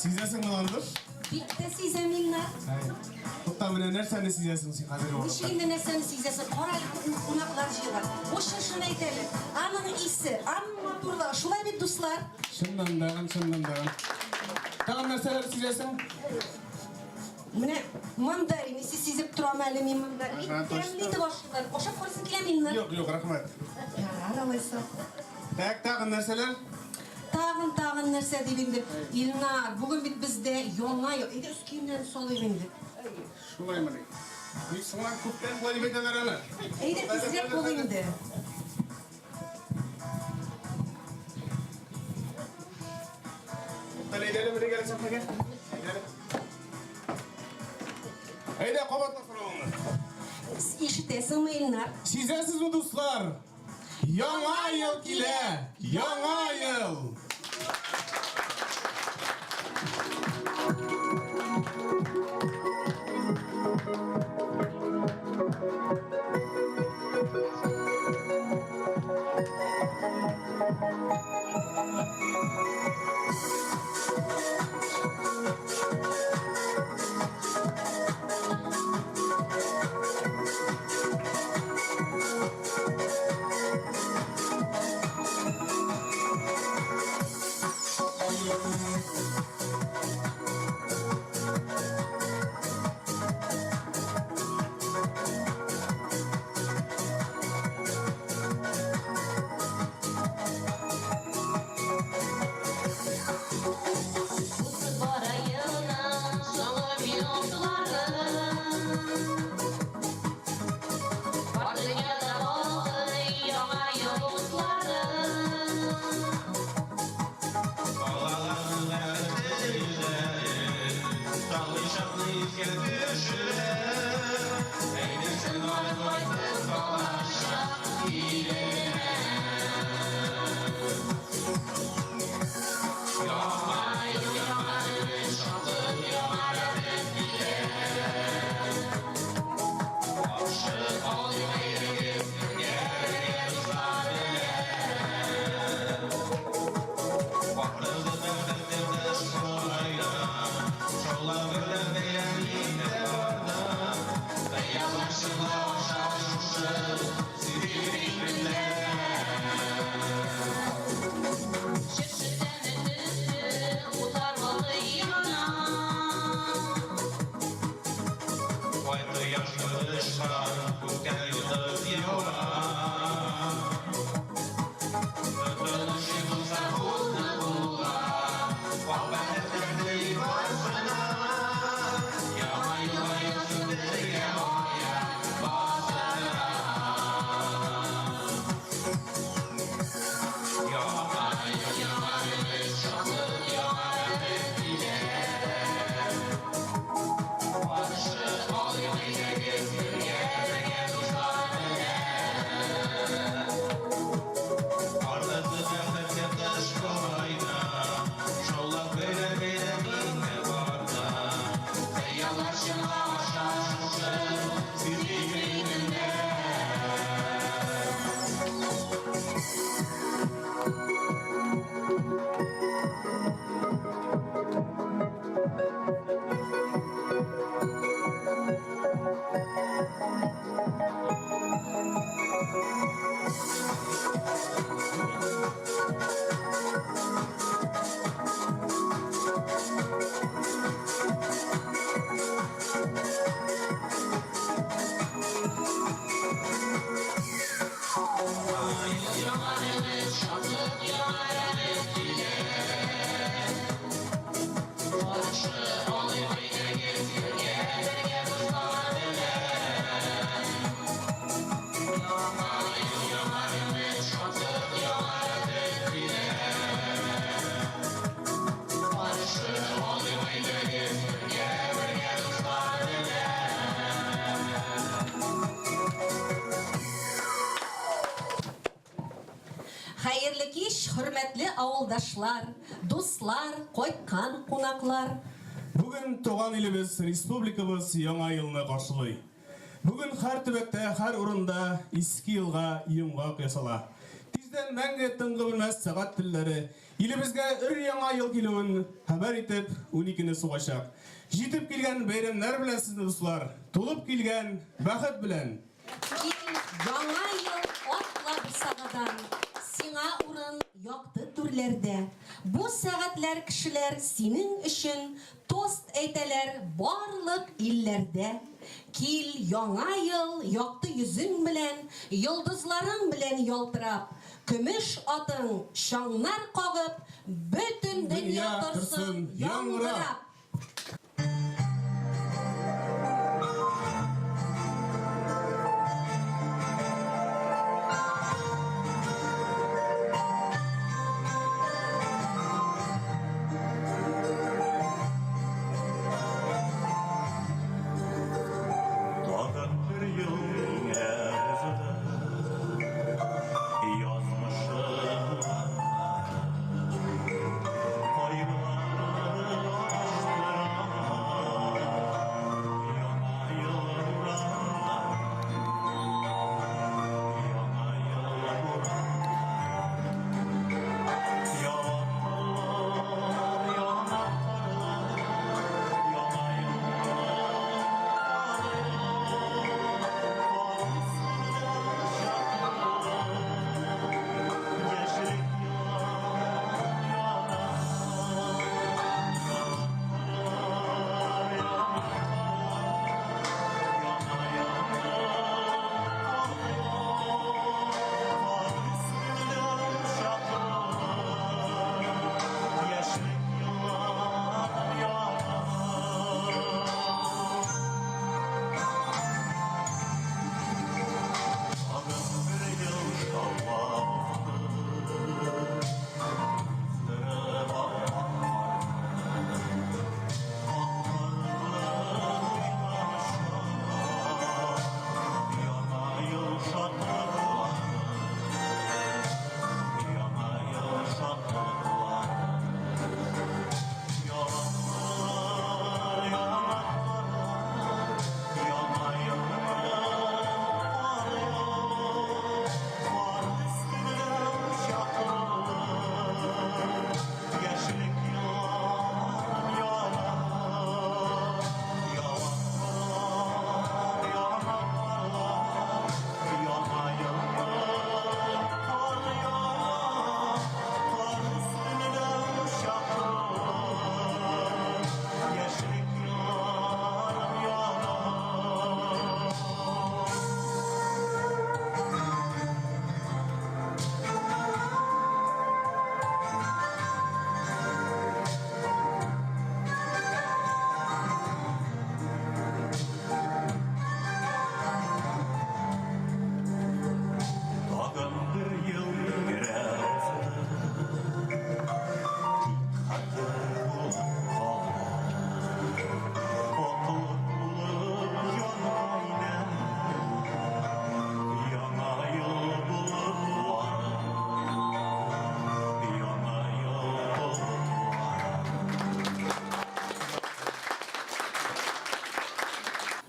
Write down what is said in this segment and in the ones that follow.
Sizesің мыналар? Bitti size minna. To'xta, mana narsani sizesің sen hozir o'rnida? Nishingda narsani sizasiz, qoralik qunaqlar yig'ar. O'sha shuni aytaylik. Aning isi, amma turda, shulay bir do'stlar. Shundan. Tag'in narsalar sizesің? Mana mandarin isi sizib turaman, men mandarin. Temliydi boshqalar. O'sha qo'lsin kelaminlar. Yo'q, rahmat. Aralaysa. Tag'in narsalar? Tag'in narsa debindi. Ilnar, bugun bizde yonga yo'q. Edi üst kiyimdan solaybendi. Shulay mana. Biz so'nglar ko'pdan qo'yib aytadilar. Edi tezroq bo'lindi. Taleydelim bir gelsin peki. Haydi qabatla so'rayman. Eshitesizmi Ilnar? Sizesizmi do'stlar? Yangi yil kela. Yangi yil. Hayırlı kеш, hürmetli avuldaşlar, dostlar, koykan konaklar. Bugün туган илебез, республикабыз яңа елны каршылый. Bugün her төбәктә, her урында иске елга йомгак ясала. Тиз Bizden мәңгі тыңғы білмәс сағат тілдері. Елімізге өр яңа ел келуін хабар етіп, 12-ні соғашақ. Жетіп келген бәйремлер білән сізді достар. Толып келген бақыт білән. Яңа ел отла bir sağadan. Сиңа урын яқты түрлерде. Бу сәгатьләр кешеләр синең өчен тост әйтәләр барлык илләрдә. Кил яңа ел якты йөзең белән, йолдызларың белән ялтырап, көмеш атың шаңнар кагып, бөтен дөнья торсын яңгырап.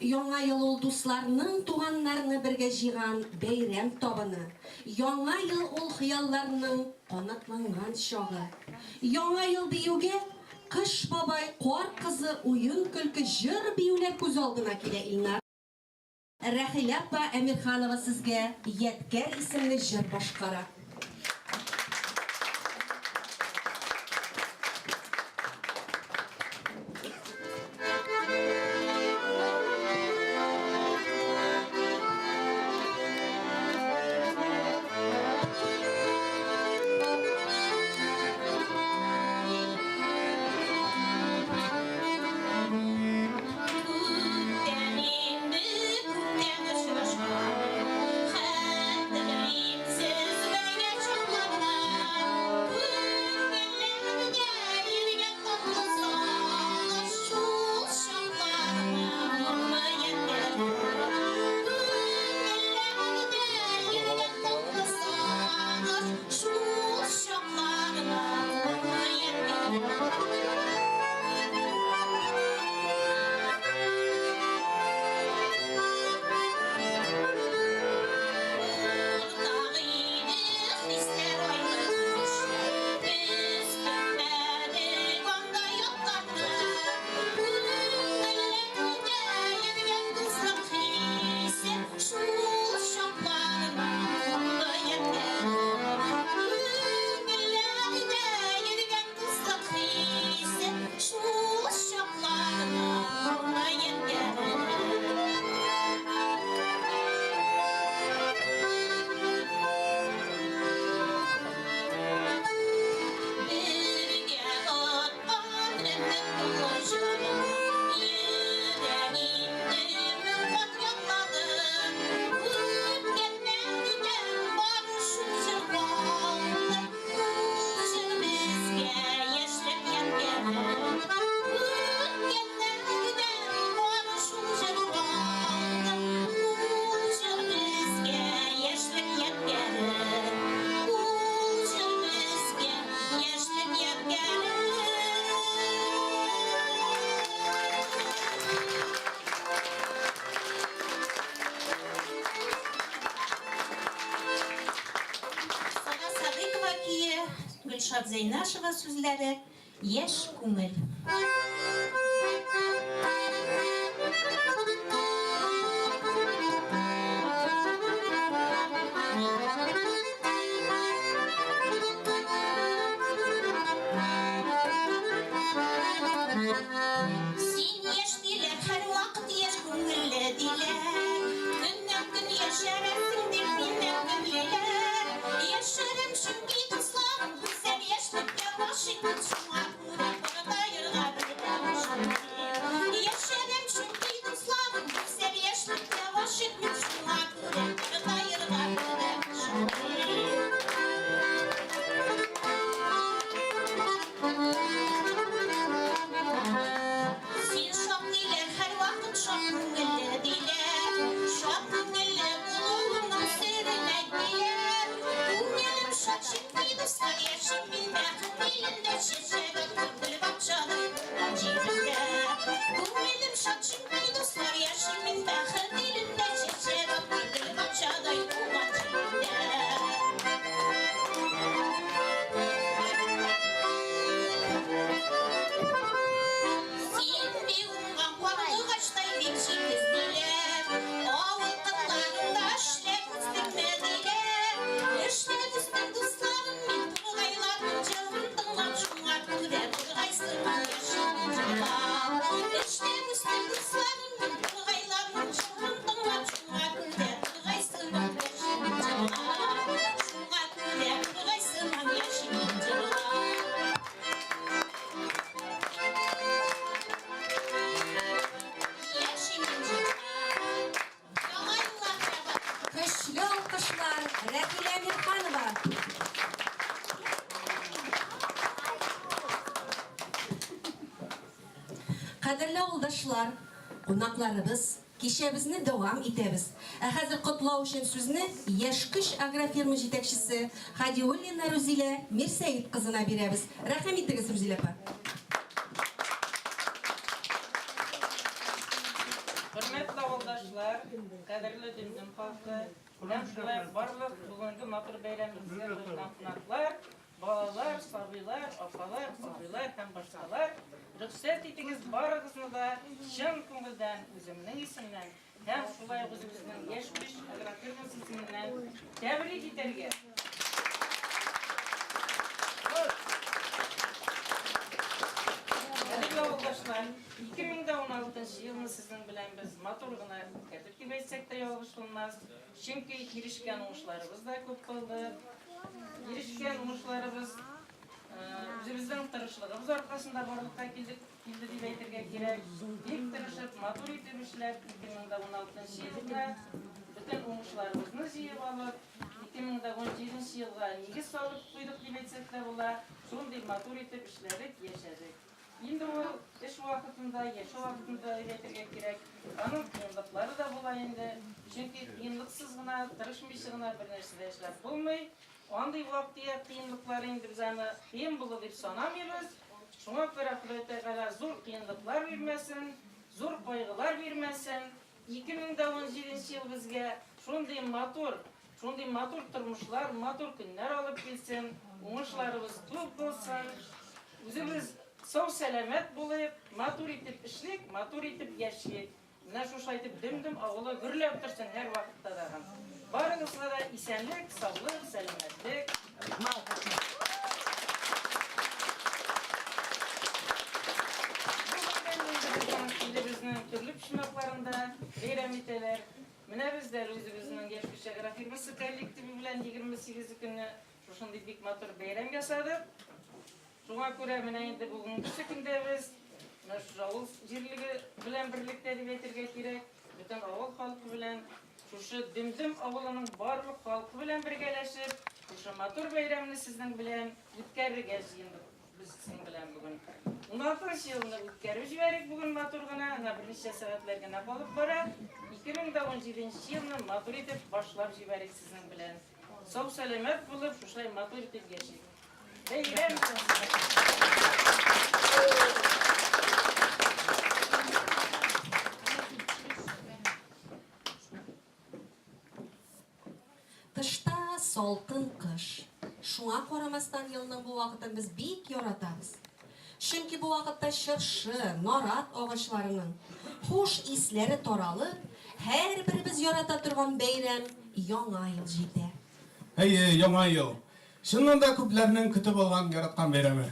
Яңа ел ул дусларның, туганнарны бергә җыйган бәйрәм табыны. Яңа ел ул хыялларның канатланган чагы. Яңа ел биюгә кыш бабай, кар кызы, уен көлке, җыр биюләр күз алдына килә Илнар. Рәхилә апа Әмирханова сезгә Ядкәр исемле җыр башкара. Хәтерлисез Ришат Зейнашева сүзләре «Яшь күңел». Син яшь диләр, һәр вакыт яшь күңелле диләр. Көннән-көн яшәрәсең дип миннән күңелләр. Яшәрем чөнки дусларым, гүзәл яшьлеккә гашыйкмын, шуңа күрә кырдаерга беләм. Яшәрем чөнки дусларым, гүзәл яшьлеккә гашыйкмын, шуңа күрә кырдаерга беләм. Син шак диләр, һәр вакыт шак күңелле диләр. Шак күңелле булуыңның серен әйтмиләр. Күңелем шат чөнки дуслар яшим мин бәхет илендә, чәчәк гөл бакчада туган җирендә. Күңелем шат чөнки дуслар яшим мин бәхет илендә, чәчәк гөл бакчада туган җирендә. Син биуңган карлыгачтай бик җитез диләр. Авыл кырларында эшләп үстеңме диләр. Эшләп үстең дусларым, мин тургайларның җырын тыңлап, шуңа күрә тургайсыман яшим җырлап. Эшләп үстең дусларым, мин тургайларның җырын тыңлап, шуңа күрә тургайсыман яшим җырлап. Шуңа күрә тургайсыман яшим җырлап. Көчле алкышлар Рәхилә Мирханова. Кадерле авылдашлар, кунакларыбыз, кичәбезне дәвам итәбез. Ә хәзер котлау өчен сүзне Яшькөч агрофирма җитәкчесе Хадиуллина Рузилә Мирсәит кызына бирәбез. Рәхим итегез, Рузилә апа. Hürmetli avuldaşlar, kaderli dündüm halkı, hem şulay barlık bugünkü matır beyramımızga kılgan qonaklar, balalar, sabiylar, apalar, sabiylar hem başkalar, rüksat etiniz barıgızını da şın көңілдән өзімнің исімнен, hem şulay özümüzдің Яшькөч агрофирмасы исеменнән тәбрик итәргә. Kaderli avuldaşlar, 2016 yılını sizin bilen biz matolguna ketip gibetsek de yolğuş bulmaz. Çünkü girişken uğuşlarımız da köp oldu. Girişken uğuşlarımız bizden tırışlığımız arkasında barlıkta kildi deyip aytırga gerek. İlk tırışıp matol etip işlep 2016 yılında bütün uğuşlarımızını jiyip alıp 2017 yılga negiz salıp koyduk deyip aytsek de bola. Şunday matol etip işlerik, yaşadık. Енді ол іш уақытында, еш уақытында үйретірге керек. Аның қиындықтары да бола енді. Çünkü қиындықсыз ғына, тырышмайшы ғына бір нәрседе эшләп болмай. Андай вакытта қиындықтар енді біз аны қиын болды деп санамаймыз. Шуңа күрә Құдай Тәгалә зур қиындықтар бермәсен, зур кайгылар бермәсен. 2017 ел безгә шундый матур тормышлар, матур көннәр алып килсен, уңышларыбыз күп булсын. Үзебез сау сәламәт булып, матур итеп эшлик, матур итеп яшик. Менә шушы әйтеп дөм-дөм авылы гөрләп торсын һәр вакытта да. Барыгызга да исәнлек, саулык, сәламәтлек. Bizning turli pishmoqlarında bayram etalar. Менә бездер үзебезнең Яшькөч агрофирмасы коллективы белән 28 көнне шушындый бик матур бәйрәм ясадык. Шуңа күрә менә инде бүгенге көндә без авыл җирлеге белән берлектә дип әйтергә кирәк. Бөтен авыл халкы белән, шушы дөм-дөм авылының барлык халкы белән бергәләшеп, шушы матур бәйрәмне сезнең белән үткәрергә җыендык. Biz sizin bilen bugün 16 yılını ütkərib jibərək bugün matur gına, bir neçə səvətlər gına qalıb bara. 2017 yılını matur etib başlap jibərək sizin bilen. Sağ sələmət bulub, şuşlay matur etib geçik. Bəyirəm Тышта салкын кыш, Шуңа карамастан елның бу вакытын без бик яратабыз. Чөнки бу вакытта чыршы, нарат агачларының хуш исләре таралып, һәрберебез ярата торган бәйрәм яңа ел җитә. Әйе, яңа ел. Чыннан да күпләрнең көтеп алган, яраткан бәйрәме.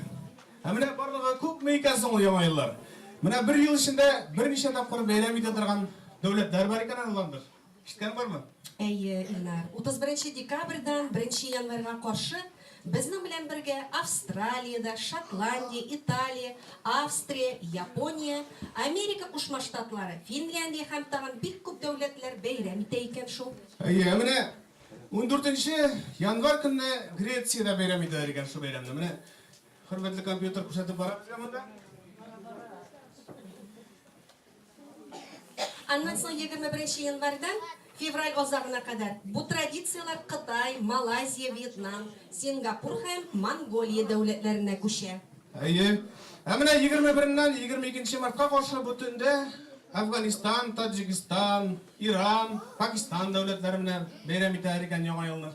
Менә барлыгы күпме икән соң ул яңа еллар? Менә бер ел эчендә берничә тапкыр бәйрәм итә торган дәүләтләр бар икән алландыр. Ишеткән бармы? Әйе, Илнар, 31 декабрьдән 1 январьга каршы безнең белән бергә Австралиядә, Шотландия, Италия, Австрия, Япония, Америка Кушма Штатлары, Финляндия һәм тагын бик күп дәүләтләр бәйрәм итә икән шул. Әйе, менә 14 январь көнне Грециядә бәйрәм итәләр икән шул бәйрәмне. Менә хөрмәтле компьютер күрсәтеп барабыз монда. Аннан соң 21 январьдан февраль азагына кадәр бу традициялар Кытай, Малайзия, Вьетнам, Сингапур һәм Монголия дәүләтләренә күчә. Әйе. Менә 21-ннән 22 мартка каршы бөтендә Афганистан, Таджикистан, Иран, Пакистан дәүләтләре белән бәйрәм итәләр икән яңа елны.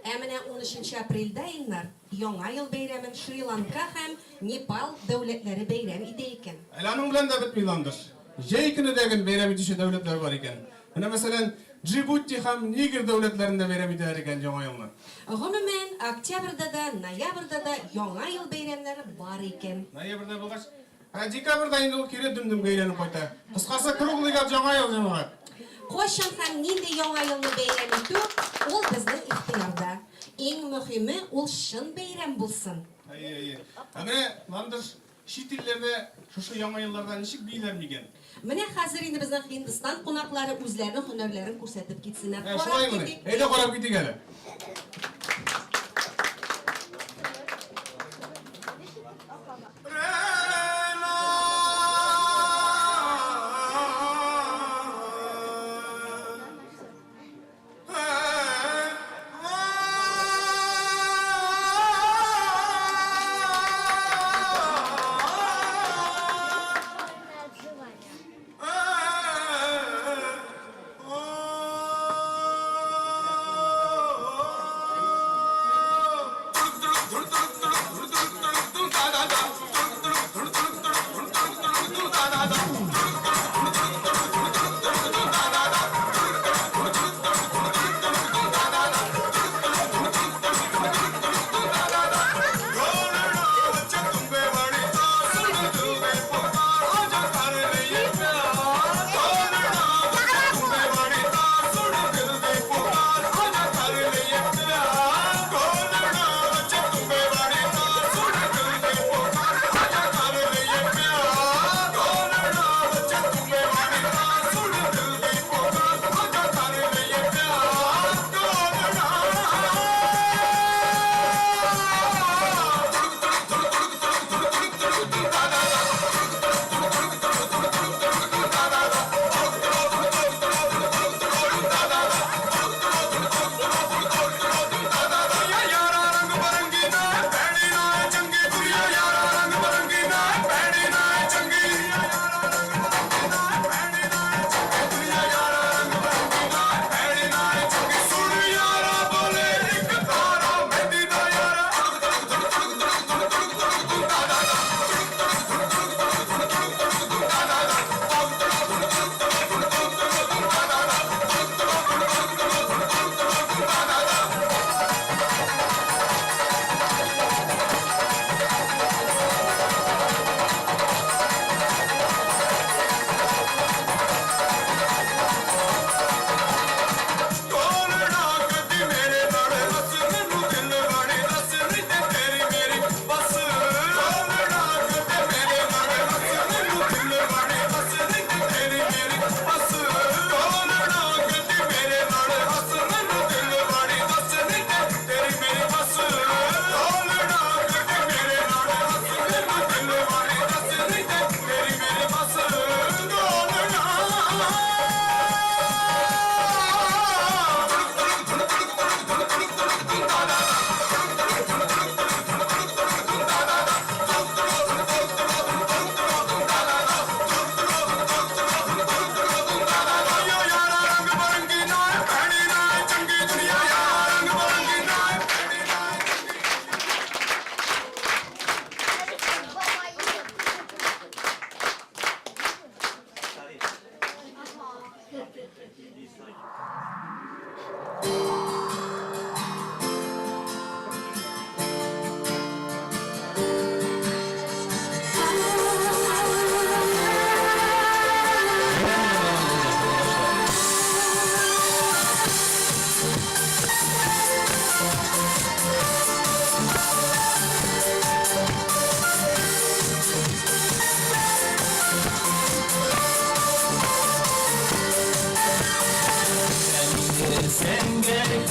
Менә 13 апрельдә Илнар яңа ел бәйрәмен Шри-Ланка һәм Непал дәүләтләре бәйрәм итә икән. Аның белән дә бетми ландыр. Җәй көнедәге бәйрәм итүче дәүләтләр бар икән. Менә мәсәлән, Җибути һәм Нигер дәүләтләрендә бәйрәм итәләр икән яңа елны. Гомумән, октябрьдә дә, ноябрьдә дә яңа ел бәйрәмнәре бар икән. Ноябрьдә булгач, декабрьдә инде ул кире дөмдем бәйрәмне кайта. Кыскасы, круглый гап яңа ел җәмәгать. Кайчан һәм нинди яңа елны бәйрәм итү, ул безнең ихтыярда. Иң мөһиме ул чын бәйрәм булсын. Әйе. Менә ландыр чит илләрдә шушы яңа елларда ничек бийләр микән? Менә хәзер инде безнең Һиндстан кунаклары үзләренең һөнәрләрен күрсәтеп китсеннәр. Шулай менә. Әйдә карап китик әле.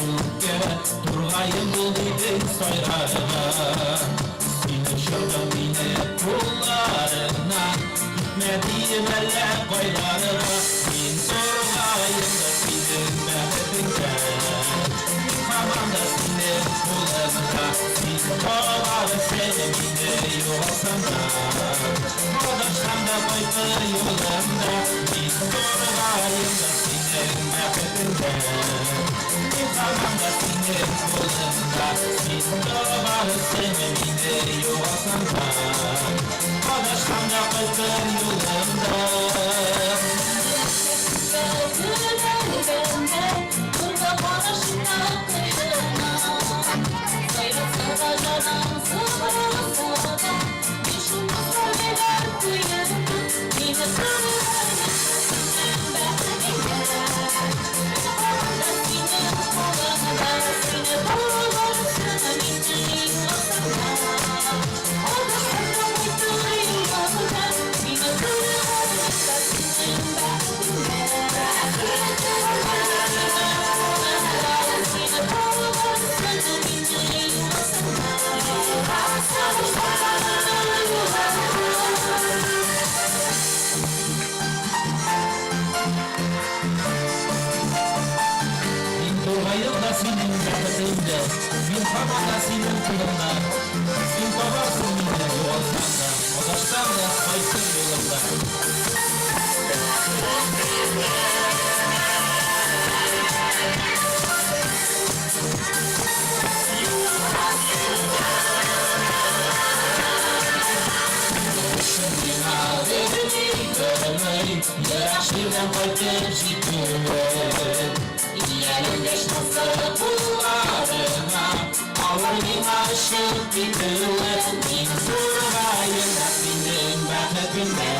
көкке тұрғайын бұл дедің сайрарға сені шырдым мені қолдарына кетме дейім әлі қойларға мен тұрғайын да сенің бәхетіңді қаманда сенің қолыңда сен тұрғалы сені мені жоғалсам да қодырсам да қойты жолымда мен тұрғайын да сенің бәхетіңді қаманда сенің қолыңда сен тұрғалы сені мені жоғалсам да қодырсам да қойты жолымда Ayılda senin bәхетіңді мен қаманда сенің құлыңда сен қабарсың мені жоғалсам да қодаштан да қайсың жолымда Yırak şirden koydum şükür Elinde şansı kullarına Ağırın aşık bittiler Bin survayında senin bәхетіңді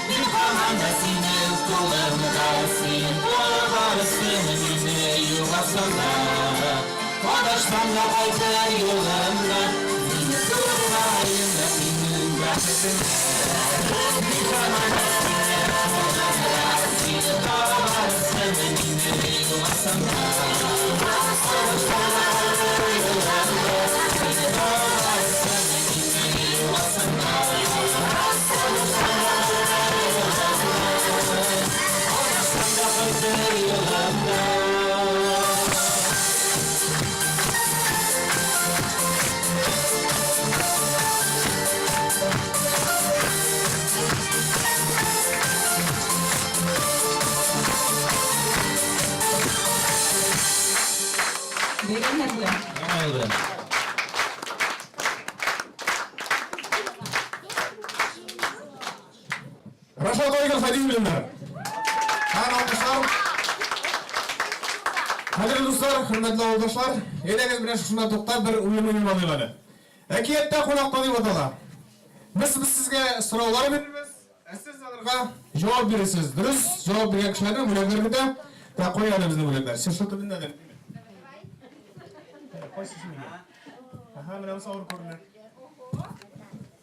Bir kamanda senin kullarında Sen doğarsın meni yuvasan da Kodaştan da kaydı yolunda Bin survayında senin bәхетіңді Bir kamanda senin kullarında Sen doğarsın meni yuvasan da Kodaştan da kaydı yolunda Sen doğarsın meni yuvasan da Kodaştan da kaydı yolunda Oldu. Рашад Ойгел Хадимовлар. Қадірлі достар, құрметті ауылдашлар, елеңіз бірінші шuna тоқтап бір ойын алып. Әкиетте қонақта деп атала. Біз сізге сұраулар береміз, сіз оларға жауап бересіз. Дұрыс жауап берген кісілердің бөлектері де қояды біздің бөлектер. Сіз шоты білмедім. Aha, mına mı savur korunlar?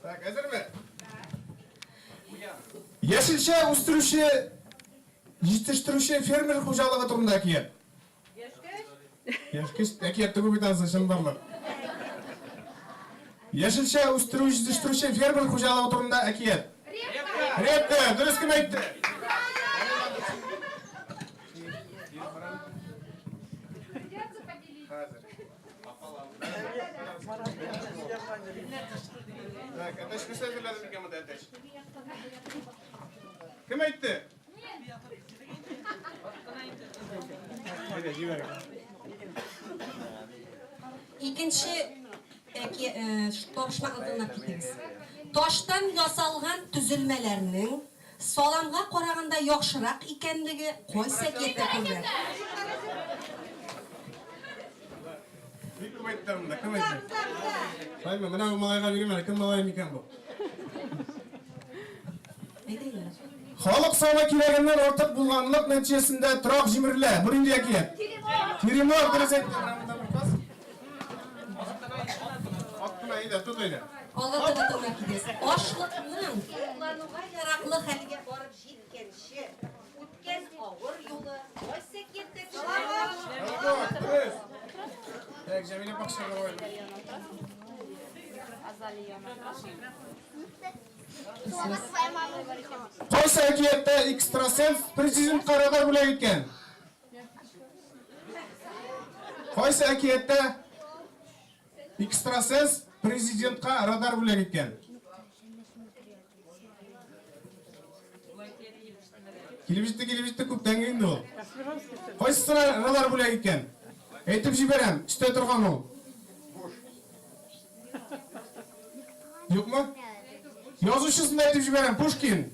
Tak, hazır mı? Yeşilçe, usturuşu, yetiştirişi fermer hocalığı turunda akiyet. Yaşkeş, akiyette bu bir tanesi, şimdi var. Yeşilçe, usturuşu, yetiştirişi fermer hocalığı turunda akiyet. Repte, dürüst kim etti? Так, ateş kısa söyledim ki ama ateş. Kim etti? İkinci toqışmaqlığına ketimiz. Toshdan yasalgan tuzilmalarning solamga qaraganda yaxshiroq ekanligi qo'ysak yetdi qildi. Kim etti bunda? Kim etti? Sayma, bana bu malayga vereyim, kim malayım iken bu? Ne deyler? Халық саны килегеннен артык булганлык нәтиҗәсендә торак җимерелә. Бу инде якият. Тиримор дөрес әйтте. Аттына иде, тот иде. Аллаһ тәбәрәк кидес. Ашлыкның куллануга яраклы хәлгә барып җиткәнче Өткен ауыр юлы, ойса кеттік. Так, Жәмиле бақшаға қойды. Қойса әкиетті экстрасенс президентқа радар бүлек еткен. Қойса әкиетті экстрасенс президентқа радар бүлек еткен. Келіп жетті көптен кейінді ол. Қойсысына радар бүлек еткен. Әйтіп жіберем, үсте тұрған ол. Yok mu? Yazışısında әйтіп жіберем, Пушкин.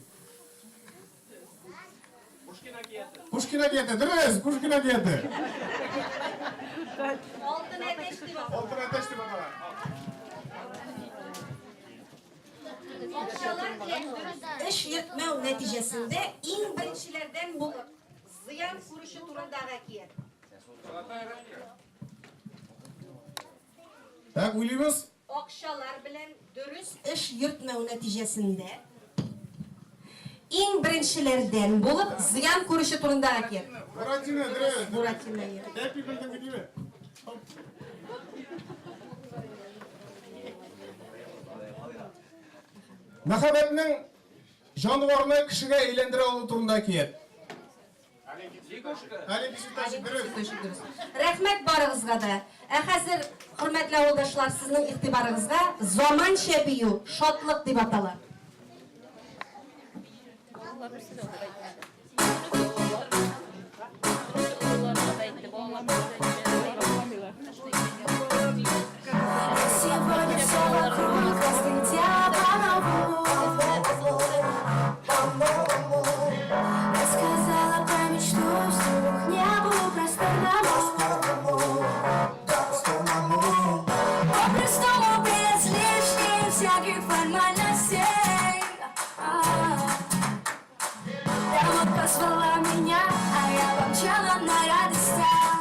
Пушкин әкеті, дұрыс, Пушкин әкеті. Алтын әтеш деп аталар. Алтын әтеш деп аталар. Акчалар эш йөртмәү нәтиҗәсендә иң беренчеләрдән булып зыян күрүше турындагы әкият. Так, уйлыйбыз. Акчалар белән дөрес эш йөртмәү нәтиҗәсендә иң беренчеләрдән булып зыян күрүше турындагы әкият. Буратино, дұрыс. Буратино. Әпи білдің дейбі. Махаббатның жануарны кішіге үйлендіре алу турында әкият. Рәхмәт барыгызга да. Хәзер, хөрмәтле авылдашлар, сезнең игътибарыгызга заманча бию, шатлык дип атала. Сегодня все вокруг раскрытия по-новому. Рассказала про мечту вслух, небу просторному. По-простому, без лишних всяких формальностей. Прямо позвала меня, а я помчала на радостях.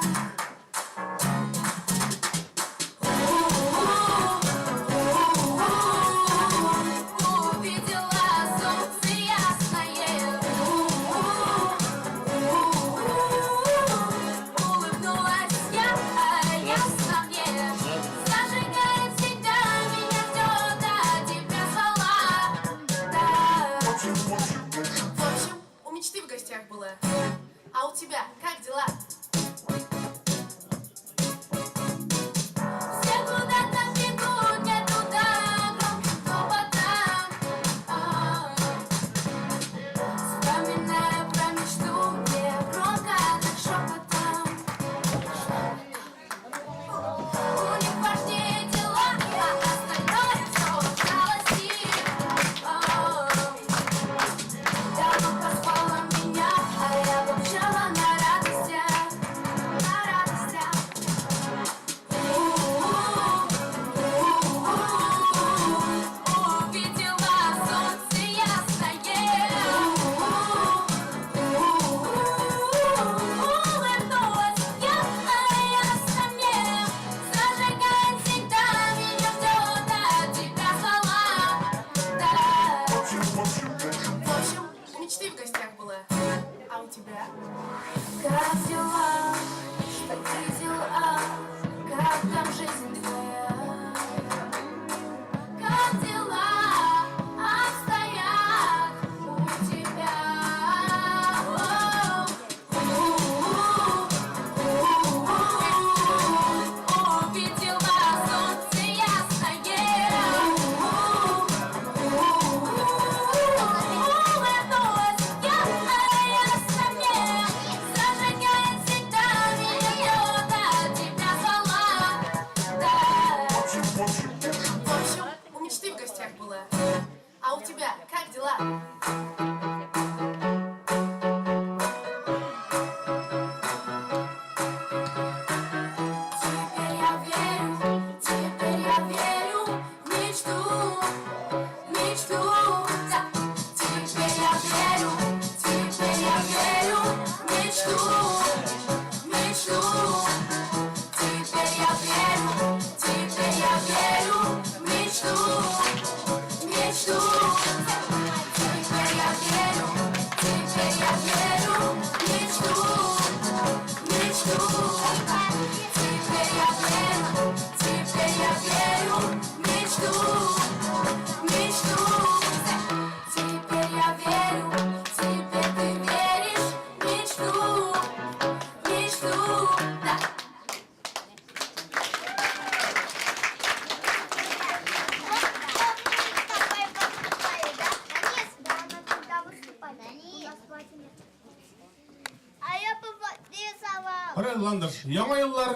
Ландыш, яңа еллар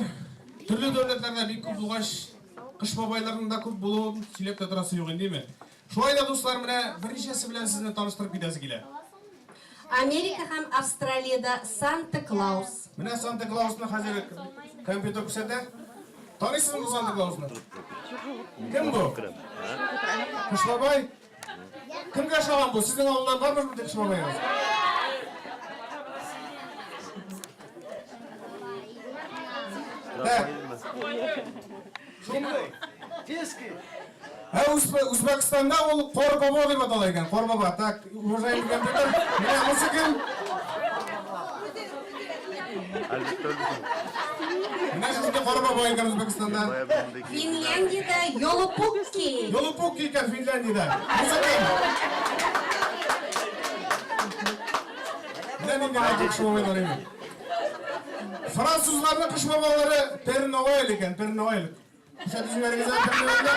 төрле дәүләтләрдә бик күп булгач, кыш бабайларының да күп булуын сөйләп тә торасы юк инде. Шулай да дуслар, менә берничәсе белән сезне таныштырып китәсе килә. Америка һәм Австралиядә Санта-Клаус. Менә Санта-Клаусны хәзер компьютер күрсәтә. Танысызмы Санта-Клаусны? Кем бу? Кыш бабай? Кемгә ошаган бу? Сезнең авылдан бармы бу кыш бабайгыз? Узбекистанда ул Корбаба дип атала икән. Корбаба. Так, уважаемый компьютер. Менә бусы кем? Менә сезгә Корбаба икән Үзбәкстанда. Финляндиядә Йолопукки. Йолопукки икән Финляндиядә. Бусы кем? Менә нинди кыш бабайлар иде. Французларның кыш бабалары Пер Новель икән, Пер Новель. Кuşa düzmenize yaptığınızda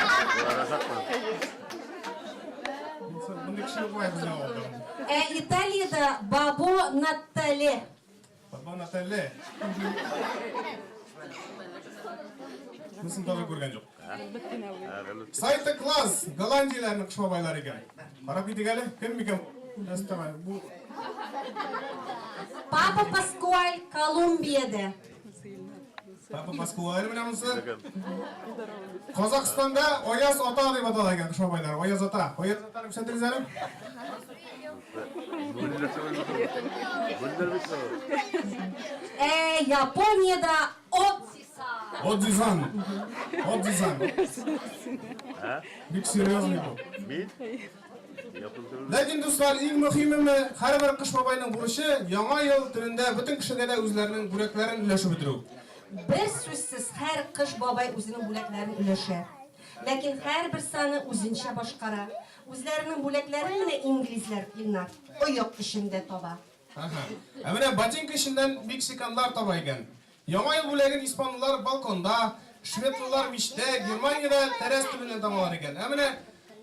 bunu kişi yapmayı bize oldu. Италиядә Бабо Натали. Baba Natali. Mısın tabi görgen yok. Santa Claus, Голландияларның kış babayları икән. Карап китик әле, кем микән? Bu Папа Паскуаль Колумбиядә. Papa Pascual менә монысы. Казакстанда Ояз ата дип атала икән кыш бабайлар. Ояз ата. Ояз атаны күрсәтегез әле. Япониядә Отсисан. Одзизан. Одзизан. Бик серьезный бу. Ләкин дуслар, иң мөһиме һәрбер кыш бабайның бурычы яңа ел төрендә бөтен кешегә дә үзләренең бүләкләрен өләшеп бетерү. Бер сүзсез һәр кыш бабай үзенең бүләкләрен өләшә. Ләкин һәрбер саны үзенчә башкара. Үзләренең бүләкләрен менә инглизләр килнар ояк эчендә таба. Менә ботинка эченнән мексиканлар таба икән. Яңа ел бүләген испанлылар балконда, шведлар мичтә, Германиядә тәрәз төбеннән табалар икән. Менә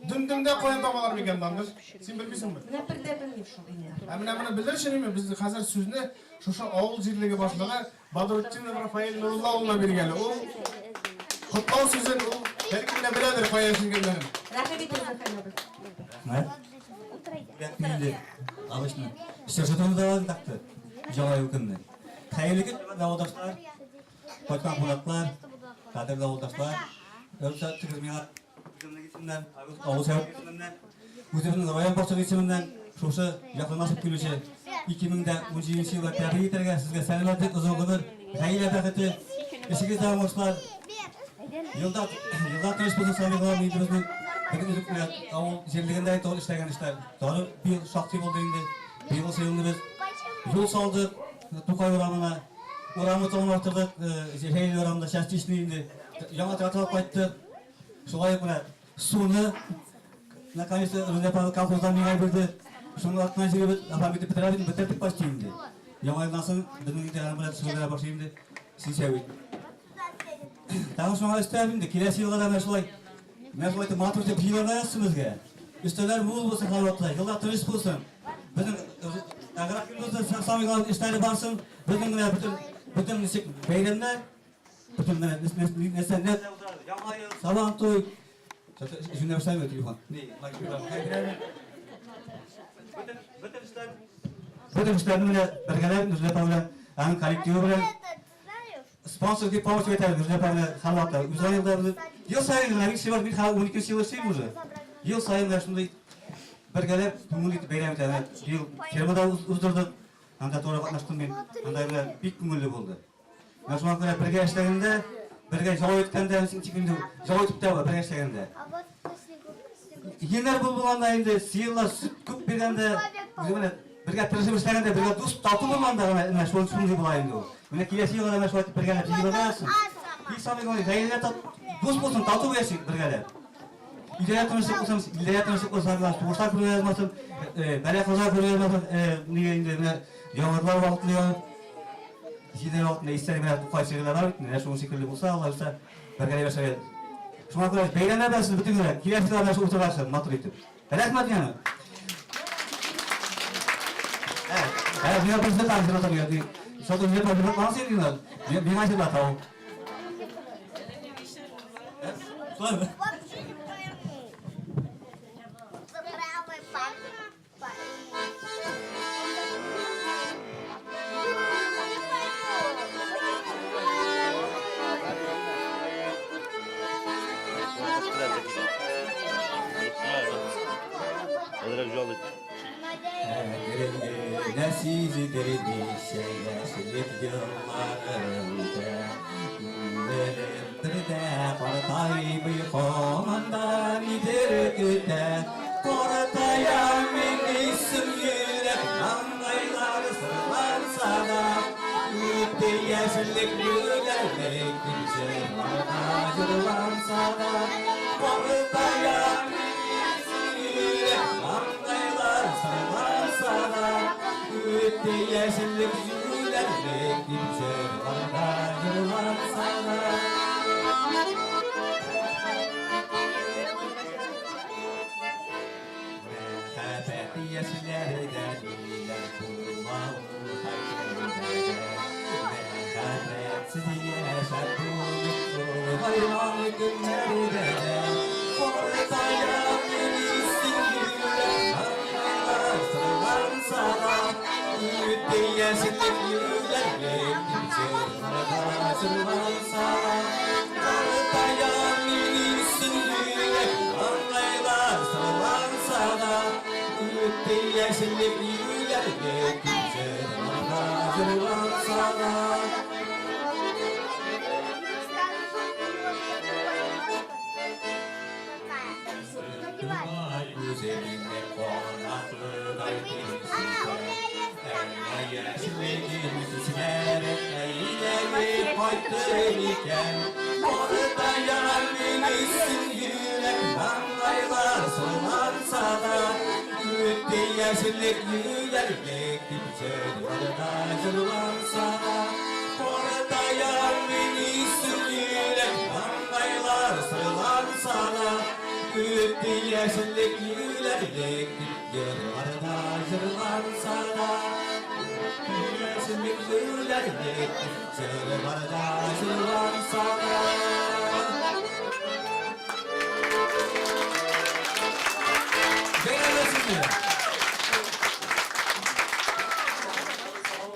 Дүмдүмдә каян табалар микән Дандыш? Син белмисеңме? Менә бердә белмим шул инде. Менә белдерченеме? Без хәзер сүзне шушы авыл җирлеге башлыгы Бадрутдин Рафаэль Нурулла улына биргән. Ул котлау сүзен ул бәлки менә беләдер кая эшләгәнен. Рәхмәт итәм. Милли алышны. Сержантны да алды. Җавай укынны. Хәерле авылдашлар, Кайткан булатлар, кадерле авылдашлар, Өрсә тигезмиңа исемнән, авыл сәвәтеннән, үземнең район башчысы исеменнән шушы якынлашып килүче 2017 елда тәбрик итәргә сезгә сәламәтлек, озын гомер, хәйлә бәхете, эшегез дәвамлашлар. Елда тыныч булсын самыйган идебезне бugün авыл җирлегендә тол эшләгән эшләр. Тары бил шактый булды инде. Быел сыйыныбыз юл салдык, Тукай урамына. Урамны томартырдык, Җәһил урамында шәхсичне инде. Яңа трактор кайтты. Шулай менә суны наконец-то Рүнәпәл колхоздан миңа бирде. Шуның артыннан җигеп, апам битеп бетердек почти инде. Яңа елдан соң безнең идәрә белән шулай башлый инде. Синчәвит. Тагын шуңа өстәп инде киләсе елга да шулай. Мен шулай матур дип җыйналасыз безгә. Өстәләр мул булсын халыкта, елда тыныч булсын. Безнең аграркымызда самыйган эшләре барсын. Безнең менә бөтен ничек бәйрәмнәр, бөтен нәрсәләр яңа ел, сабан туй. Жүнә эшләмәй телефон. Бөтен эшләрне менә бергәләп үзләп белән, аның коллективы белән спонсор дип помощь итәбез үзләп белән халыкта. Үзләрендә ел сайын нәбик сибар бит хал 12 ел эшли уже. Ел сайын да шундый бергәләп күңел итеп бәйрәм итәбез. Ел фермада уздырдык. Анда туры катнаштым мин. Анда белән бик күңелле булды. Менә шуңа күрә бергә эшләгәндә, бергә җавап иткәндә, синтикендә җавап итеп тә бергә эшләгәндә. Егеннәр булганда инде сыерлар сөт күп биргәндә, менә бергә тырышып эшләгәндә, бергә дус тату булганда менә шундый була инде ул. Менә киләсе елга менә шулай бергәләп җыеласың. Һич самыйган гаилә дус булсын, тату яшик бергәләп. Идея тынычлык булсын, идея тынычлык булсын, сугышлар күрә алмасын, бәла каза күрә алмасын, нигә инде менә яңгырлар вакытлы яуып, җидәр вакытында исәр менә Тукай сыерлар бар бит, менә шуның шикелле булса, Алла үсә бергәләп яшәгән. Шуңа күрә бәйрәмнәр белән бөтенләй киләсе елга шул утырасыз, матур итеп. Рәхмәт яңа. Мин бездә тагын Şodur ne problem nasıl ediyorlar? Ben açılar tavuk. Şular. Sizi derilmişe yaşlık yıllarında Nelerdir Kortay bir komanda midir güde Kortay'a minnisin yürek Mangaylar sırlarsa da Ütte yaşlık yülerlik Kimse bana yırlansa da Kortay'a minnisin yürek Mangaylar sırlarsa da Ütte yaşlık yülerlik Kimse bana yırlansa da Yaşlardan iler kurmağı hakkında Merhametsiz yaşattığım hayvan günlerde Ortaya birisin yüler Anlaylar sırlar sana Ütte yaşlık yülerlik Kimse bana sırlar sana Ortaya birisin yüler Anlaylar sırlar sana Ütte yaşlık yülerlik Kimse bana sırlar sana Duvar üzerinde konaklı Yaşlığın eğleri koytırken Orada yargınısın yürek Mangaylar solarsa da Ütte yaşlık yülerlik Kimse orada zırlansa da Orada yargınısın yürek Mangaylar solarsa da Ütte yaşlık yülerlik Yıllarda zırlansa da Yaşlık yülerlik Yıllarda zırlansa da Beğenmezsin diyor.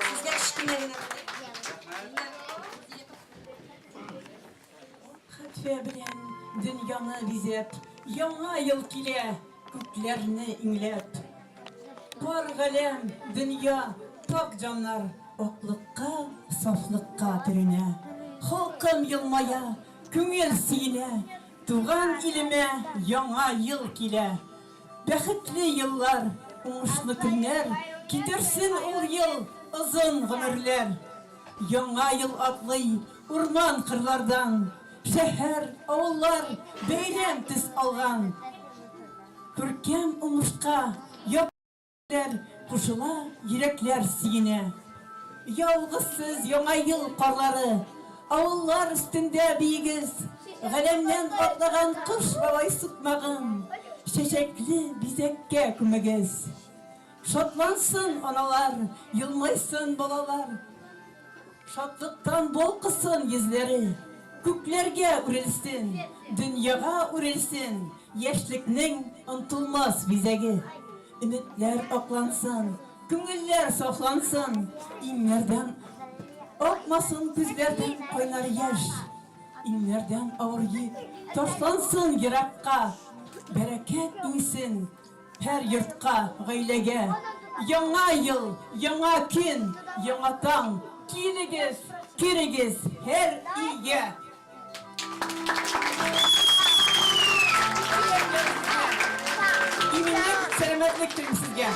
Sizge teşekkürler. Hatve bilen dünyаны bizep, Яңа yıl kile, Күкләрне иңләп. Бар галәм, дөнья, пак җаннар, Аклыкка, сафлыкка төренә. Халкым елмая, күңел сөенә, Туган илемә яңа yıl килә. Бәхетле еллар, уңышлы көннәр, Китерсен ул ел озын гомерләр. Яңа ел атлый урман кырлардан, Шәһәр, авыллар бәйрәм төс алган. Күркәм уңышка яклар кушыла, йөрәкләр сөенә. Ялгызсыз яңа ел карлары, авыллар өстендә биегез, галәмнән атлаган кош бабай сукмагын, чәчәкле бизәккә күмегез. Шатлансын аналар, елмайсын балалар, шатлыктан балкысын йөзләре. Күкләргә үрелсен, дөньяга үрелсен, яшьлекнең онтылмас бизәге. Өметләр аклансын, күңелләр сафлансын, иңнәрдән акмасын күзләрдән кайнар яшь. Иңнәрдән авыр йөк ташлансын еракка, бәрәкәт иңсен һәр йортка, гаиләгә. Яңа ел, яңа көн, яңа таң, килегез, кирегез һәр өйгә. İminlik, selametlik dilerim sizge.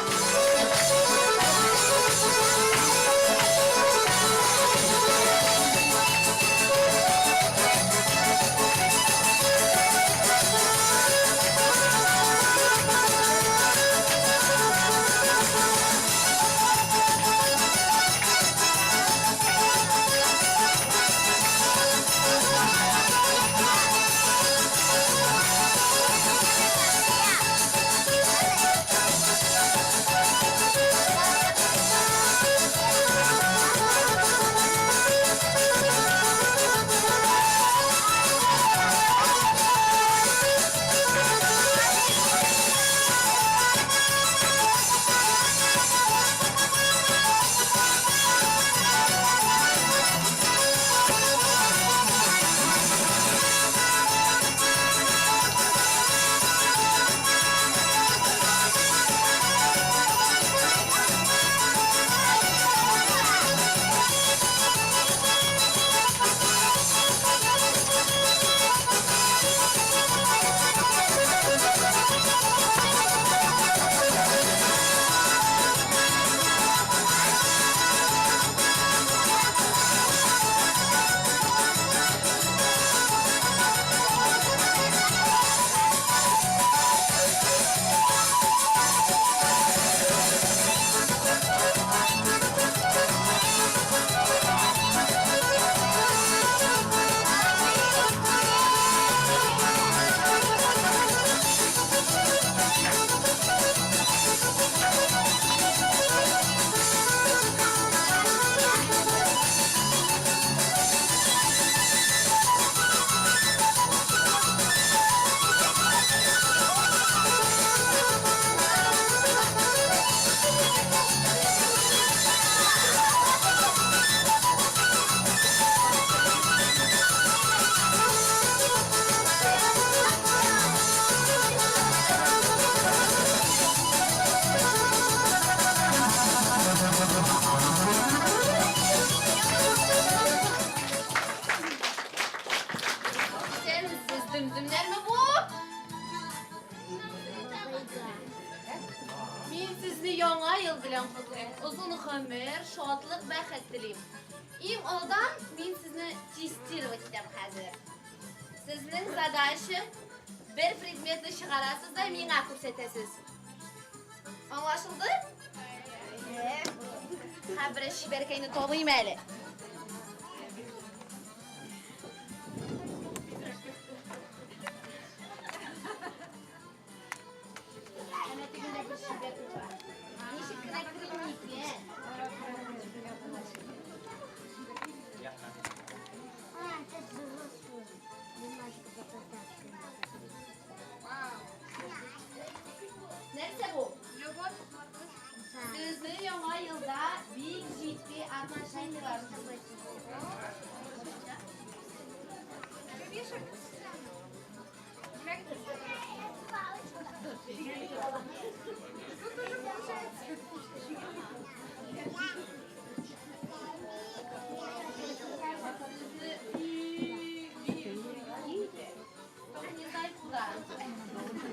Bayram kutlayın. Uzun ömür, şadlık ve xəttəliyim. İm odan men sizni testировать edəm hazır. Sizning zadashim bir predmetni chiqarasiz da menga ko'rsatasiz. Anlaşıldı? Ha bir ish berkayni topayım hali. Nerede bu? Sizni yanga yılda büyük ciddi atmaşayını var.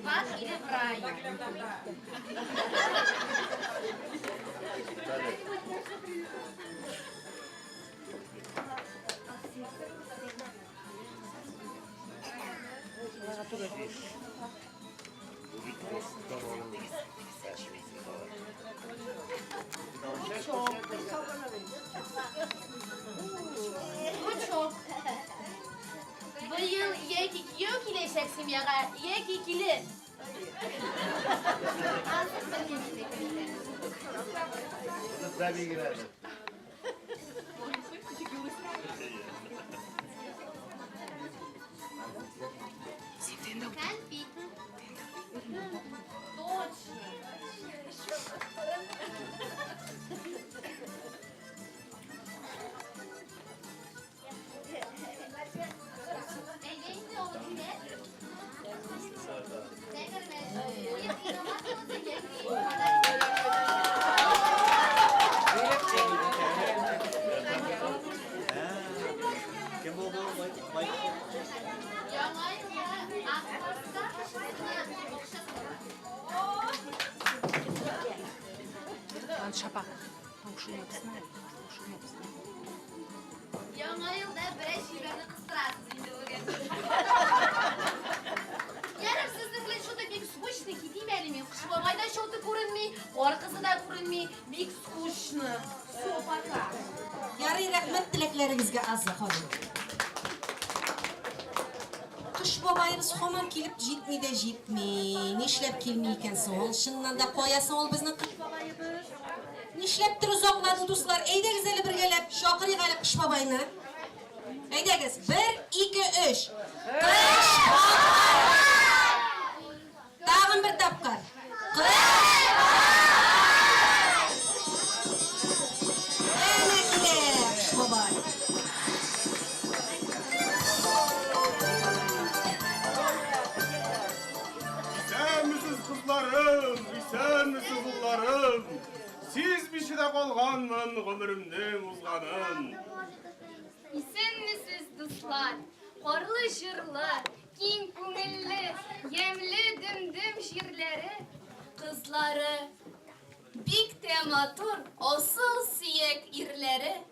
Вас или в рай? Çok. Bu yıl yek yok iyileşeceksin ya. Yek ikili. Kim oldu? Şapak. Tavşan yapsın. Yangi yılda bir şiveni kıstırasız indi bugün. Yarım sizlikle şurada bir skuşni gideyim mi? Kışlamayda şurada görünmey, arkası da görünmey. Bir skuşni. Sopaka. Yarı rahmet dilekleringizge azı hanım. Kış babayımız hemen kelip jitmey de jitmey. Neşlep kelmey ekensin ol. Şundan da koyasın ol bizning kış babayımız. Neşleptir uzoqladi do'stlar. Eydegiz eli birgalab shoqir yig'alib qish babayni. Eydegiz 1 2 3. Qish babay. Tag'in bir tapqir. Qish babay. Emakli qish babay. Sen misiniz kızlarım? Sen misiniz kızlarım? Siz bir şeyde kalganmın, ömrümden uzganın. İsenmisiz dostlar, qorli şırlar, keng ko'ngilli, yemli dimdim şiirleri, qizlari, bek tematur, osil suyak irleri,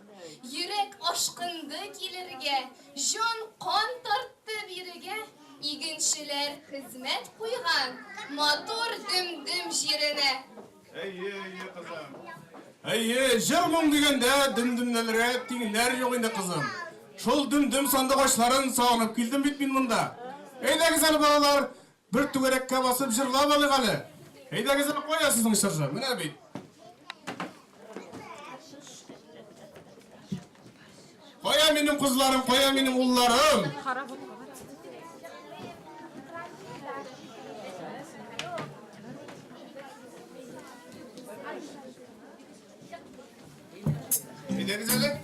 yürek aşkındı kelirge, jon qon tortdi biriga, iginchilar xizmat qo'ygan, motor dimdim şiirine. Ey kızım. Ey jırmın degende dümdümlelere tingler yok indi kızım. Şol dümdüm sandıqaşların sağınıp kildim bitmin bunda. Eyde güzel balalar bir tügerekke basıp jırlap alıgalı. Eyde güzel koya sizin şırjı. Mine bit. Koya benim kızlarım, koya benim ullarım. Eyde güzel.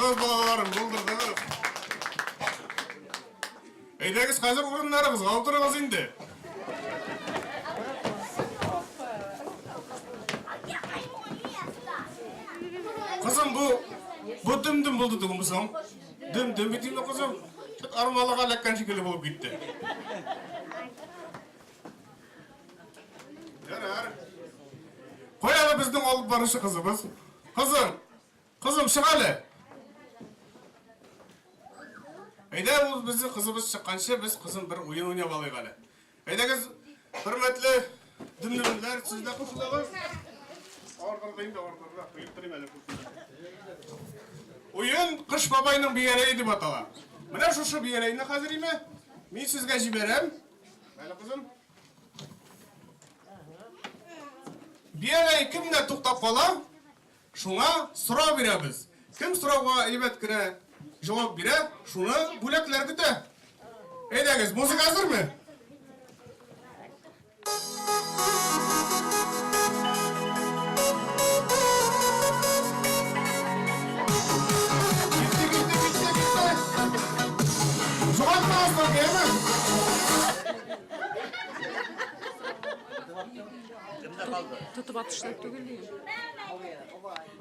Buldurdunuz balalarım, buldurdunuz. Eylegiz hazır urunlarımız, kaldırınız indi. Kızım bu dım buldu dıgımızım. Dım bittiğinde kızım. Armalığa lakkan şekilde bulup gitti. Yarar. Koyalı bizden olup barışı kızımız. Kızım şıkalı. Eyda bu bizi kızımız çıkkança biz kızım bir oyun oynayıp alayım hali. Eyda kız hürmetli dinleyenler sizde kuşularız. Ordurdayım da kıyıptırayım hele kuşular. Oyun kış babayının bir yereği dip atalar. Mına şu bir yereğini hazırlayayım mı? Men sizge jiberem. Böyle kızım. Bir yereği kimde tuktap kalar? Şuna sıra beremiz. Kim sırava elbet kire cevap bire, şunu bulaklar küte. Eylegiz, müzik hazır mı? Gitti. Joğatmazlar değil mi? Tutup atışlar tügülüyor.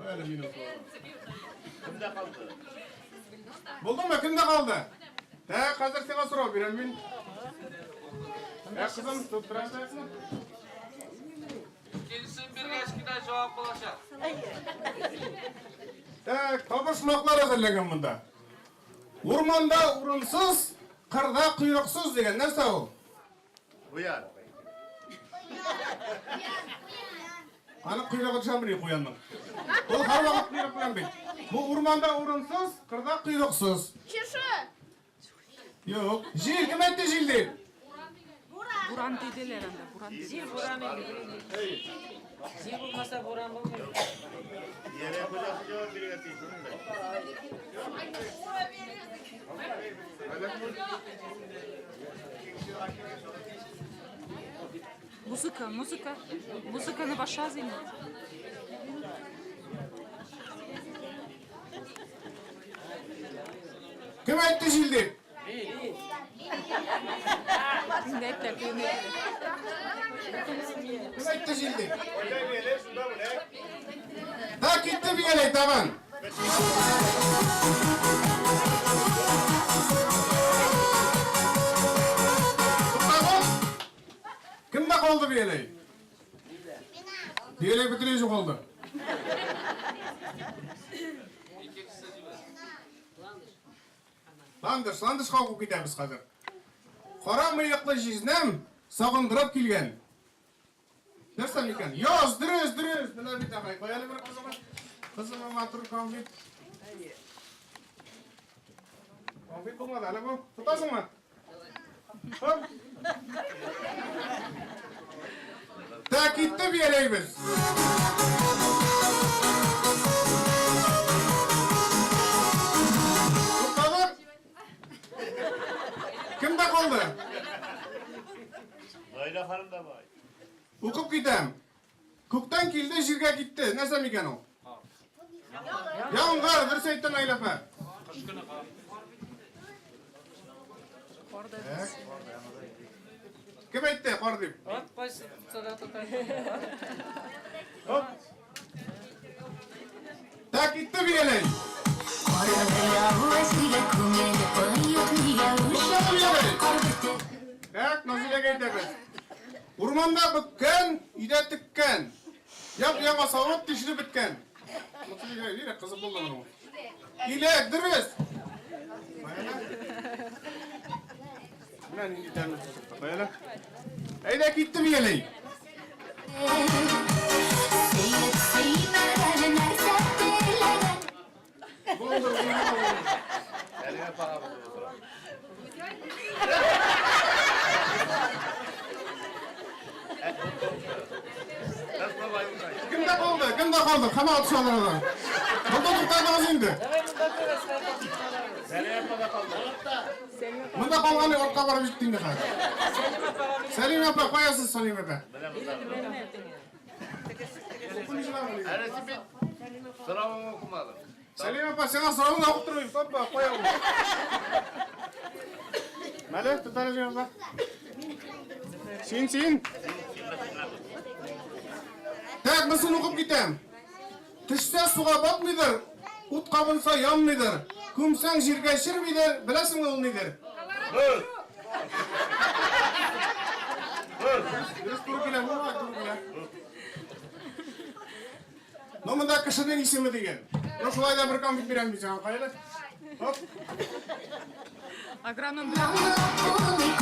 Öyle minus buldun mu? Kimde kaldı? Hazır sana soru verem ben. Kızım tutturacaksın mı? Gelsin bir geçkide cevap bulaşak. Kavuşmaklar hazırlagan bunda. Ormanda urunsuz, kırda kuyruksuz degen nerse o? Uyar. Ana kuyruğu çamırı koyanın. Bu her vakit kuyruk bilen bey. Bu ormanda urunsuz, kırda kuyruksuz. Şirşu. Yok. Jil, kim etti jil değil? Buran dediler anda. Buran dediler. Zil bulmasa buran bulmuyor. Yere yapacak cevap biri getirsin de. Музыка на ваша зима. Kim etti jil değil? Dinletler, Kim etti jil değil? Ta gitti bir yere taban. Kimde kaldı bir yere? Bir yere bitirince kaldı. Landıш kalkıp gidemiz hazır. Kara mıyıklı jiznem sağındırıp kilgen. Nersen iken? Yoz, dürüz. Buna bir takay. Koyalı bir kızıma. Kızıma matur konfit. Konfit bulmadı hala bu. Tutasın mı? Hop. Ta gitti bir yere biz. Tutalım. Kimde kaldı? Layla Hanım da var. Ukup gidem. Kuktan kilde jirga gitti. Nasıl miken o? Yağın var, bir seyitten aylafa. Kim etti? Kordim. Hop baş sıra tutar. Hop. Ta gitti bir yere. Tak, nasıl gayet Urmanda bitken, ide tıkken. Yap savut dişini bitken. Nasıl gayet? Yine kızı buldum onu. İle, dürüz. Ben indi tanrı tuttu. Böyle. Eyde gitti bir yere. Eline para buluyor. Kimde kaldı? Kama atış olarak. Bunda tuttardınız indi. Seni yapmada kaldı. Bunda kalganı orta var bittiğinde kaldı. Selim yapma, koyasın Selim yapma. Eresi bit. Sınavımı okumadım. Сәлем апа, сеңа сұрауын оқып тұрайын. Топпа, қоямын. Мәлі, тұтары жеңіз ба? Сен. Так, мысын оқып кетем. Түшсе суға батмайдыр, ұт қабынса янмайдыр. Көмсәң жерге шірмейдір, білесің ол нейдір. Дұрыс тұру келем, оға тұру келем. Но мұнда кішінің есімі деген. Шулай да бір конфет берем дейсің, қайлы? Хоп. Агроном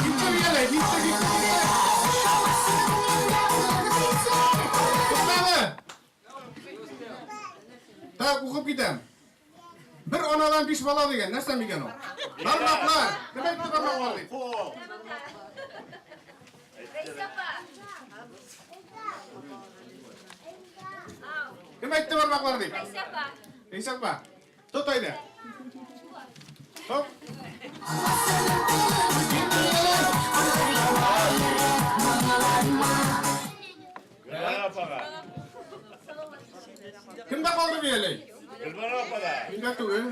Гитті бігелі, гитті. Тоқтады. Так, оқып кетем. Bir onadan 5 bala degan, narsa degan o? Barmoqlar, nima aytdi barmoqlar deb? Nima aytdi barmoqlar deb? Esapa. To'taydi. Hop. Kimda qoldi bu yelay? Gülbana apada. Kimda tug'il?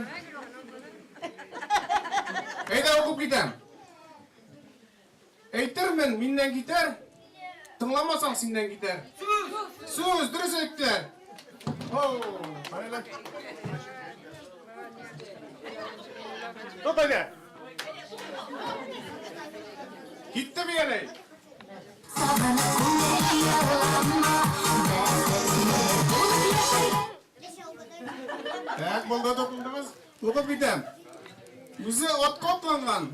Ayda o'qib ketam. Aytirman, mendan ketar. Tinglamasang sendan ketar. So'z, durust aytdilar. Oh, qaranglar. To'xtaydi. Ketdi bu yelay. Так, bo'ldi to'qildimiz. O'qib ketam. O'zi otqa otlangan.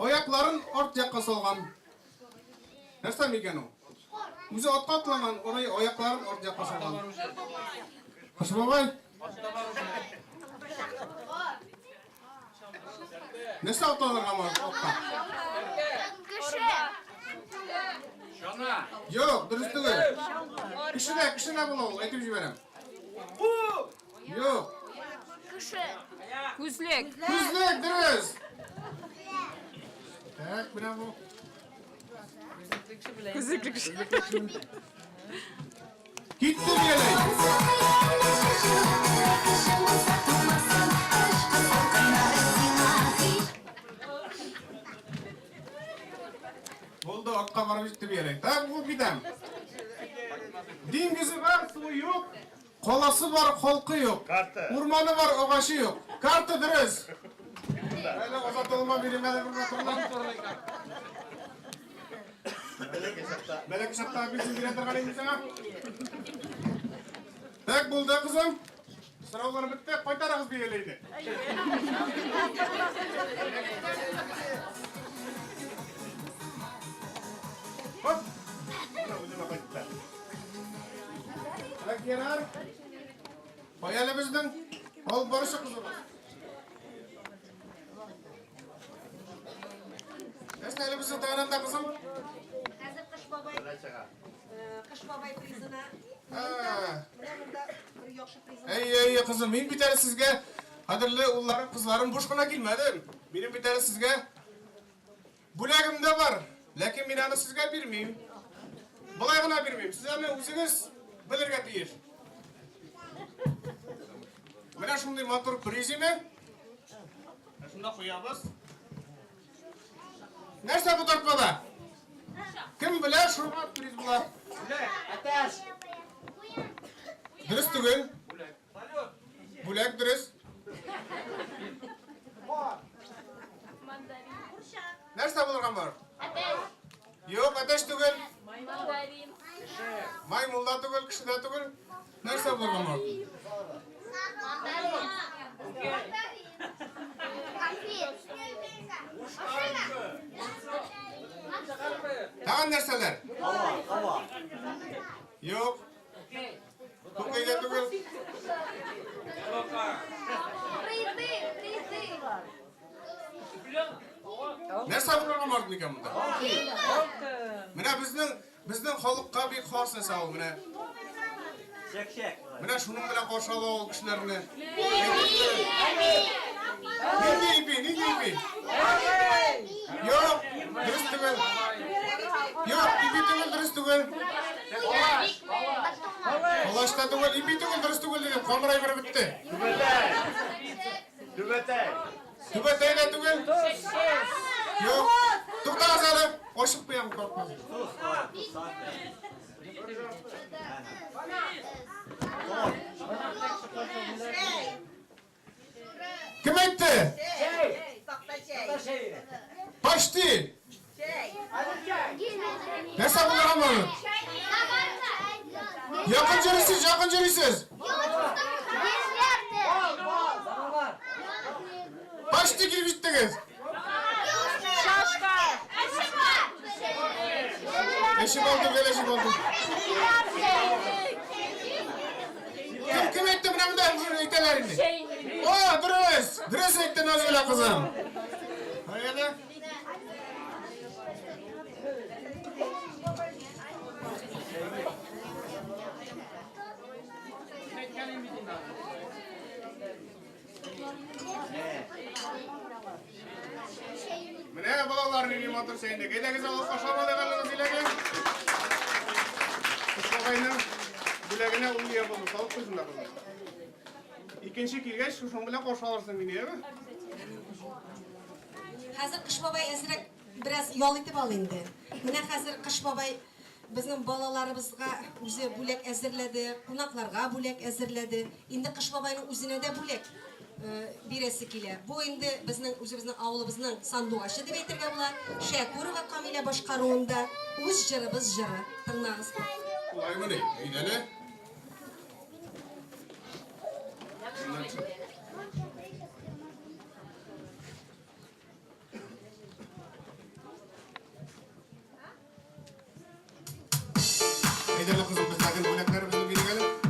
Oyoqlarin ort yoqqa solgan. Narsa ekan u? O'zi otqa otlangan, oyoqlarin ort yoqqa solgan. Xushbo'y. Narsa otlangan otqa? Yo'q, durust tug'il. Kishida bo'ladi, aytib jiberaman. Yo'q. Kuzlek. Kuzlek, durust. Так, bravo. Kuzlek. Gitti geley. Oldu, atqa barib gitti geley. Tak, bu gidem. Dengizi var, suyu yok. Kolası var, kolku yok. Kartı. Urmanı var, oğaşı yok. Kartı durust. Öyle ozat olma birim, öyle bir bakımdan. Melek hesapta bilsin direktör kalayım sana. Tak buldu kızım. Sıralar bitti, koytarağız bir yerleydi. Hop. Tak yarar. Koyalı bizden. Ol barışı kızımız. Nesne elimizin dağınında kızım? Hozir Qish bobay prizini. Bir yaxshi priz. Ey kızım, men bitari sizga qadrli o'g'llarim, qizlarim boshqana kelmadim. Mening bitari sizga bulagimda bor, lekin men uni sizga bermayman. Bulaygina bermayman. Siz uni o'zingiz bilirga tiyir. Mana shunday motor prizini shunda qo'yamiz. Narsa bu tortmada? Kim bilar shurmat priz bular? Ateş. Durust tug'il. Bulak durust. Narsa bo'lgan bor? Yo'q, ateş tug'il. Maymunda tug'il, kishida tug'il. Narsa bo'lgan bor? Tağın narsalar? Yo'q. To'qiyda tug'il. Narsa bo'lgan bor ekan bunda? Mana bizning xalqqa bir xos narsa bu mana. Shak. Mana shuning bilan qarshi olib kishilarni. Nima? Yo'q, durust tug'il. Yo'q, durust tug'il. Ulaşta tugul, ipi tugul, dürüst tugul dedim. Komray bir bitti. Dübetey. Tübetey de tugul. Yok. Tukta azalı. Koşup koyalım korkma. Kim etti? Baş değil. Ne sabırlar ama? Yakın cürüsüz, yakın cürüsüz. Baş değil gibi bittiniz. Eşim oldu, gel eşim oldu. Kim etti buna da itelerini? Oo, dürüst. Dürüst ettin özüyle kızım. Hayırlı. Mene balalar nini motor şeyinde. Gidegiz alıp kaşarma degalınız ilegi. Kuşbakayının bilegine un diye bulur. Salıp kuşunda kızım. İkinci kilgeç şuşun bile koşu alırsın mini mi? Hazır Kış babay ezrek biraz yol itip al indi. Mine hazır Kış babay bizim balalarımızga o'zi bulak ezirledi, qonaqlarga bulak ezirledi. Endi Kış babayning o'zine de bulak beresi kelar. Bu endi bizning o'zimizning avlibizning sanduqashi deb aytirga bo'lar. Shakurova Kamila boshqaruvida o'z jirimiz jiri. Tinglangiz. Kulay mı ne? İyi ne? Eydirli kızım biz lakin bulaklarımızı biri gelin.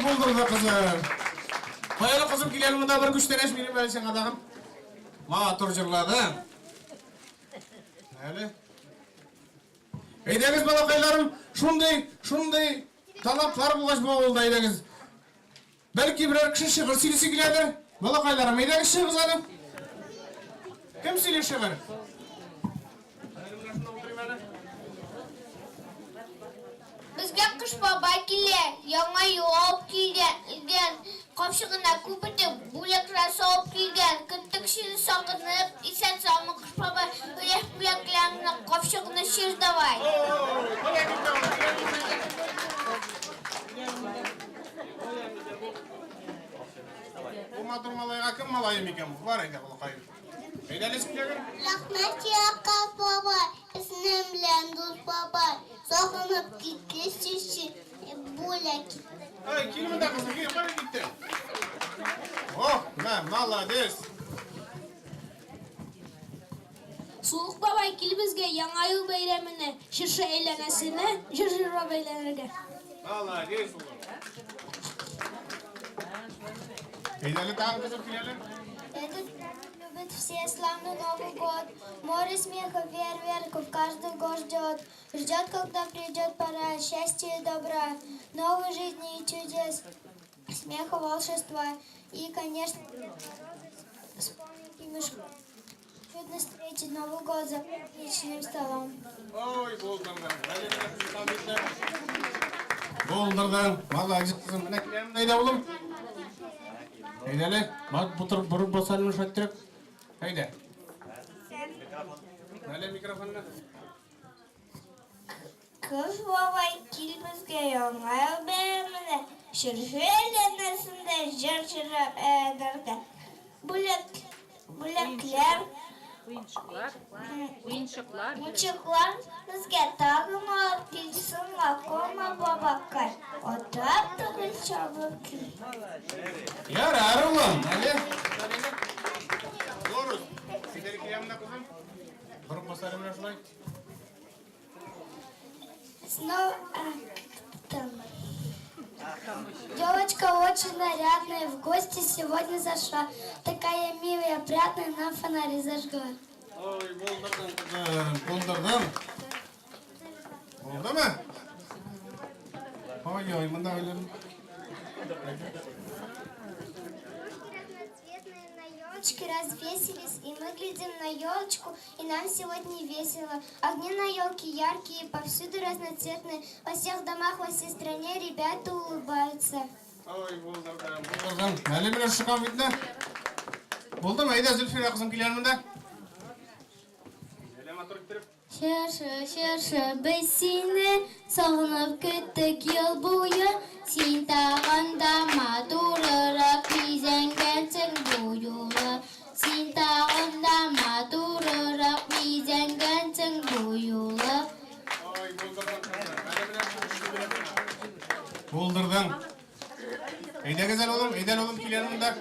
buldum be kızım. Hayırlı kızım gidelim de bir güçleneş benim versin adamım. Matur cırladı. Öyle. Eydeniz balakaylarım şunday talaplar bulgaç oldu eydeniz. Belki birer kişi şiir söylese geledi. Balakaylarım, eyleyin şiir kızarım. Kim söylüyor şiir? Bizga qish bobay keldi, yangi yuvib kelgan, qopshig'ini ko'pitib, bo'laklar solib kelgan, katta kishini sog'inib, eson sog'mi qish bobay, bo'laklarni qopshig'ini she'r davay. Bu matur malayga kim malayım ekan bu? Var eyde balakayım. Eyleyin şiir. Rahmat Yakov bobay, ismim bilan do'st bobay, sog'inib ketgisi bo'lak. Ay, kilimde kızım, yukarı gitti. Oh, malades. So'q bobay kelib bizga yangi yil bayramini, shirshi aylanasini, jirjirro baylanirga. Malades oğlum. Eyleyin tamam kızım, kilelim. Этот любит все славный Новый год. Море смеха, фейерверков каждый год ждет. Ждет, когда придет пора счастья и добра, новой жизни и чудес, смеха, волшебства. И, конечно, вспомнить мешку. Чудно встретить Новый год за праздничным столом. Oy, boğuldurdum. Boğuldurdum. Vallahi acık kızım. Meneklerim neydi oğlum? Heydeli. Bak bu tır buruk basalını şaktırıp. Heyde. Nale mikrofonuna. Kız babay kilbizge yongay beğenmedi. Şirfelenesinde jırjırıp ederdi. Bulaklar, Uçuklar bizge tağım alıp gelsin lakoma babakay. Otap tıgıl çabuk. Yarar oğlum. Hadi. Doğru. Sideri kıyamda kızım. Buruk basalını şulay. Снова... Девочка очень нарядная, в гости сегодня зашла. Такая милая, опрятная, нам фонари зажгла. Oy, boğuldurdum kızım. Boğuldurdum. Oldu mu? Oy oy, bunda öyle mi? Развесились, и мы глядим на елочку, и нам сегодня весело. Огни на елке яркие, повсюду разноцветные. Во всех домах, во всей стране ребята улыбаются. Oy, boğuldurdum. Nale bilen şıkan bitne. Oldu mu? Eyde Zülfira kızım kileriminde. Elem atır ittirip. Шыршы, біз сені сағынып күттік ел бойы. Сен тағында матурырақ мезенгенсің бұйылы. Сен тағында матурырақ мезенгенсің бұйылы. Oy, boğuldurdum. Eyde güzel oğlum, eyden oğlum kileriminde.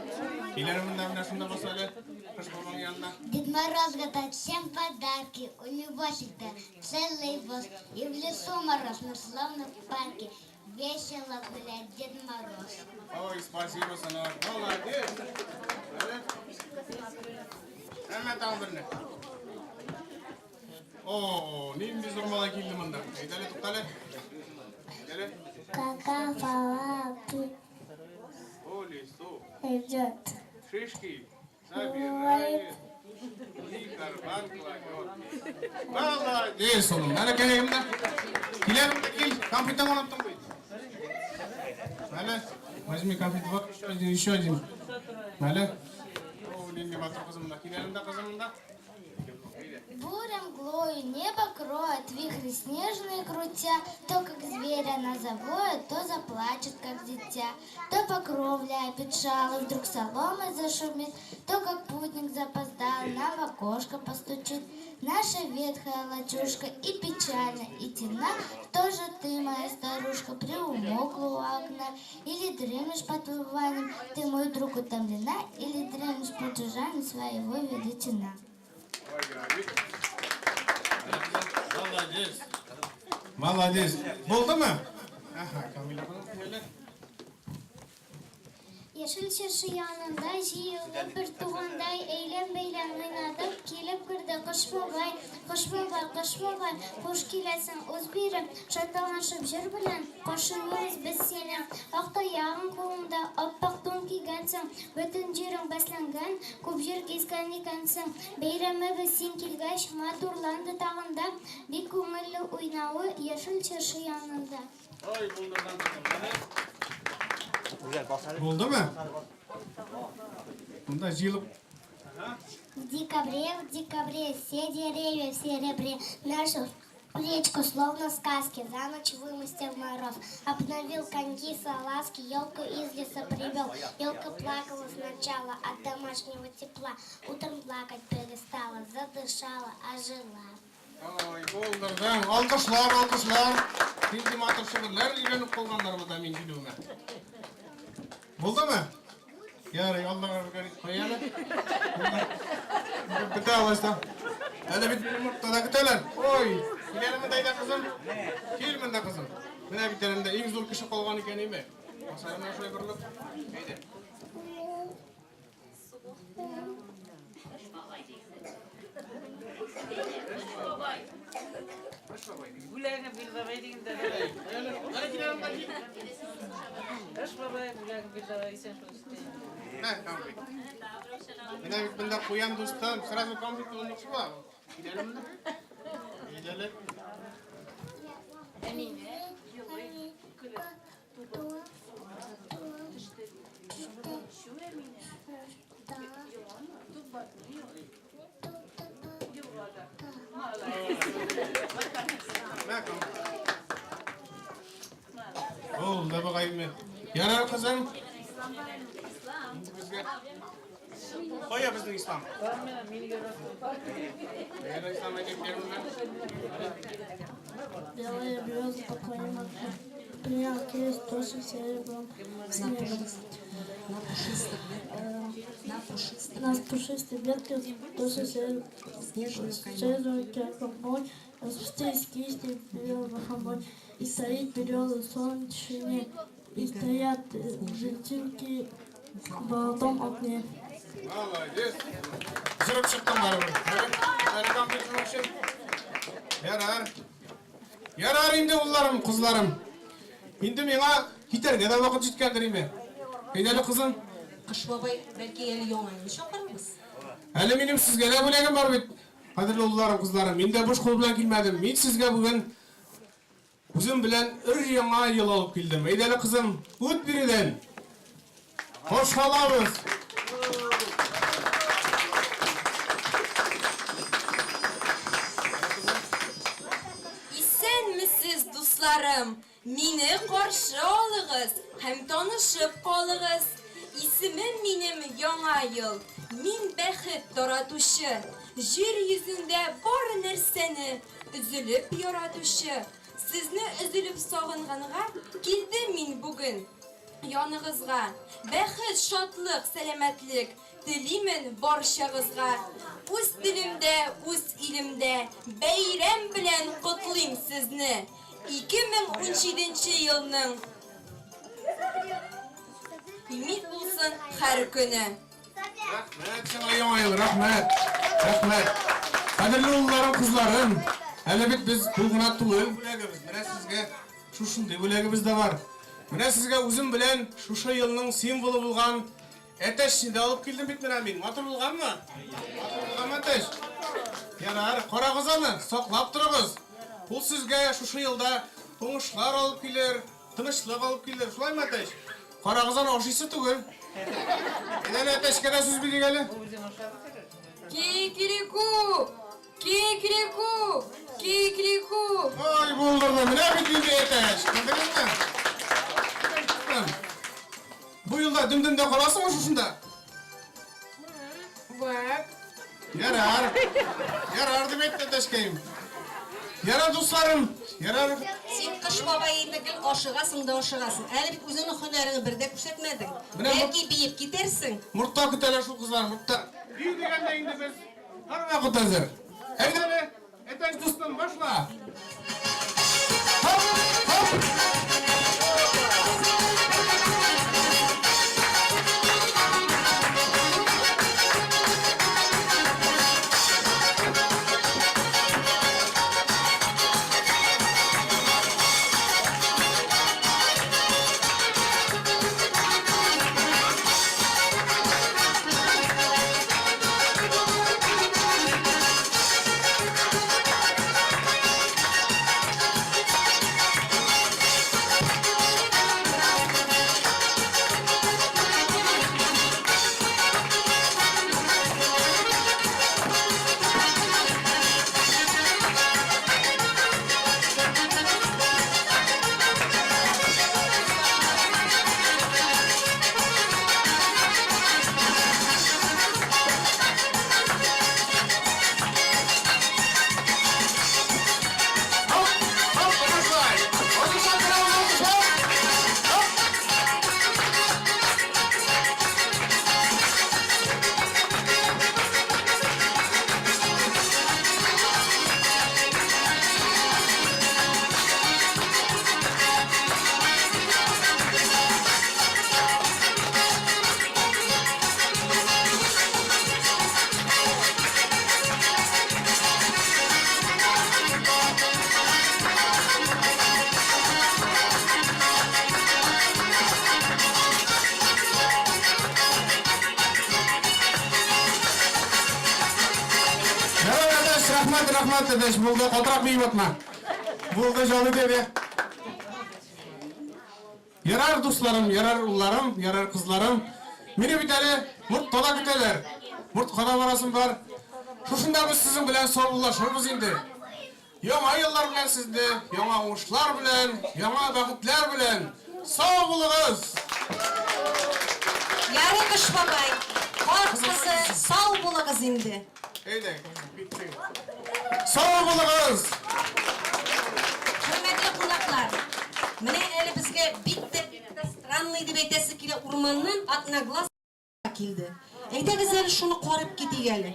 Kileriminde bile şunda basayla. Kış babamın yanında. Дед Мороз готовит всем подарки, у него всегда целый воз. И в лесу мороз, но словно в парке, весело гуляет Дед Мороз. Oy, спасибо sana. Молодец. Evet. Hemen tamam birine. Oo, neyim biz durmadan kildim onda. Eydele tuttale. Eydele. Кака палапи Оли, сто. идет. Шишки. Забирает. Никар, банкла, Молодец oğlum. Nereye geleyim de? Gilelim de gel. Kampüten unuttum bu. Hele. Возьми конфет, вот еще один. Hele. О, ненде батыр kızımda. Gilelim de kızımda. Буря мглою небо кроет, вихри снежные крутя, то как зверя она завоет, то заплачет, как дитя, то по кровле опечала, вдруг соломой зашумит, то как путник запоздал, нам в окошко постучит. Наша ветхая лачушка и печальна, и темна. Кто же ты, моя старушка, приумокла у окна? Или дремлешь под выванием, ты, мой друг, утомлена? Или дремлешь под жужжанием своего величина? Молодец. Молодец. Oldu mu? Aha, Kamila Hanım söyle. Yeşil çarşı yanında jiyilib bir tuğanday eylem beylem oynadıq. Kelib kirdi qish bobay, xush kelasan o'z berib, shadolanishib jir bilan qo'shilamiz biz seni. Oq toyog'ing qo'limda, oppoq өйләнгән, күп җир гизгән икәнсең. Бәйрәмебез син килгәч матурланды тагында, бик күңелле уйнавы яшел чыршы янында. Булдымы? Бунда җыелып В декабре все деревья в серебре, нашу речку словно сказки, за ночь вымостил моров, обновил коньки, салазки, елку из леса привел. Елка плакала сначала от домашнего тепла, утром плакать перестала, задышала, ожила. Ой, булдырдың. Алкышлар, алкышлар. Синди матур шигырьләр өйрәнеп калганнарбыда мин җилүмә. Булдымы? Ярый, Аллага рәхмәт куяла. Бите алайса. Әле бит муртада көтәләр. Ой, киләме дайда кызым? Килмен дә кызым. Менә бит әлендә иң зур кеше калган икән име. Асарына шулай берлек. Әйдә. Бүләге бир давай дигәндә. Эш бабай бүләге бир давай исән шул истә. Менә бит бында куян дустым, сразу конфликт булмакчы була. Киләлемме? Киләле. Ol, da bakayım. Yarar kızım. Koya bizning islom. Yarar islom aytayapman. Белая береза поклонена, принял крест тоже серебром, нас пушистые ветки тоже серебром, как огонь, распустились кисти белого огонь, и стоит береза в солнечине, и стоят жертинки в золотом окне. Молодец. Жырып шықтың барыбыр. Әрекам бетін үшін. Ярар. Ярар инде улларым, кызларым. Инде миңа китерге да вакыт җиткәндер име. Әйдәле кызым. Кыш бабай, бәлки әле яңа чакырбыз. Әле минем сезгә дә бүләгем бар бит. Кадерле улларым, кызларым. Мин дә буш кул белән килмәдем. Мин сезгә бүген үзем белән өр-яңа ел алып килдем. Әйдәле кызым, үт биредән. Хош халабыз. Исәнмесез, дусларым, мине каршы алыгыз һәм танышып калыгыз. Исемем минем Яңа ел. Мин бәхет таратучы, җир йөзендә бар нәрсәне үзелеп яратучы. Сезне үзелеп сагынганга килдем мин бүген яныгызга. Бәхет, шатлык, сәламәтлек телимен барчагызга. Үз телемдә, үз илемдә бәйрәм белән котлыйм сезне. 2017 елның Ümit bulsun her günü. Rəhmət sana Яңа ел, рәхмәт. Рәхмәт. Кадерле улларым, кызларым. Әле бит без булгына түгел бүләгебез. Менә сезгә шушындый бүләгебез дә бар. Менә сезгә үзем белән шушы елның символы булган әтәшне дә алып килдем бит менә мин. Матур булганмы? Матур булганмы әтәш? Ярар, карагыз аны, саклап торыгыз. Ул сезгә шушы елда уңышлар алып килер, тынычлык алып килер. Шулаймы әтәш? Карагыз аны ашыйсы түгел. Әнә әтәшкә дә сүз бирик әле. Кикирику! Кикирику! Кикирику! Ой, булдырды. Менә бит инде әтәш. Күрдегезме? Бу елда дүмдемдә каласыңмы шушында? Вак. Ярар. Ярар дип әйтте әтәшкәем. Ярар дусларым. Ярар. Син кыш бабай инде ашыгасың да ашыгасың. Әле бит үзеңнең һөнәреңне бердә күрсәтмәдең. Бәлки биеп китерсең. Муртта көтәләр шул кызлар, муртта. Бию дигәндә инде без һәр вакыт әзер. Әйдәле, әтәш дустым, башла. Хоп, хоп. Rahmat dedeş. Buldu oturak bir batma. Buldu jolu dedi. Yarar dostlarım, yarar ullarım, yarar kızlarım. Meni bir tane murt toda küteler. Murt kada barasım var. Şuşunda biz sizin bilen sorgulaşırız indi. Yama yıllar bilen sizde, yama oğuşlar bilen, yama vakitler bilen. Sağ olunuz. Yarı kış babay. Korkması sağ bulunuz indi. Eyde, bitti. Sağ olunuz. Hürmetli kulaklar. Mene eli bizge bitti. Странный deb aytasi kile urmandan Одноглаз keldi. Eyde biz eli şunu korup gidiyelim.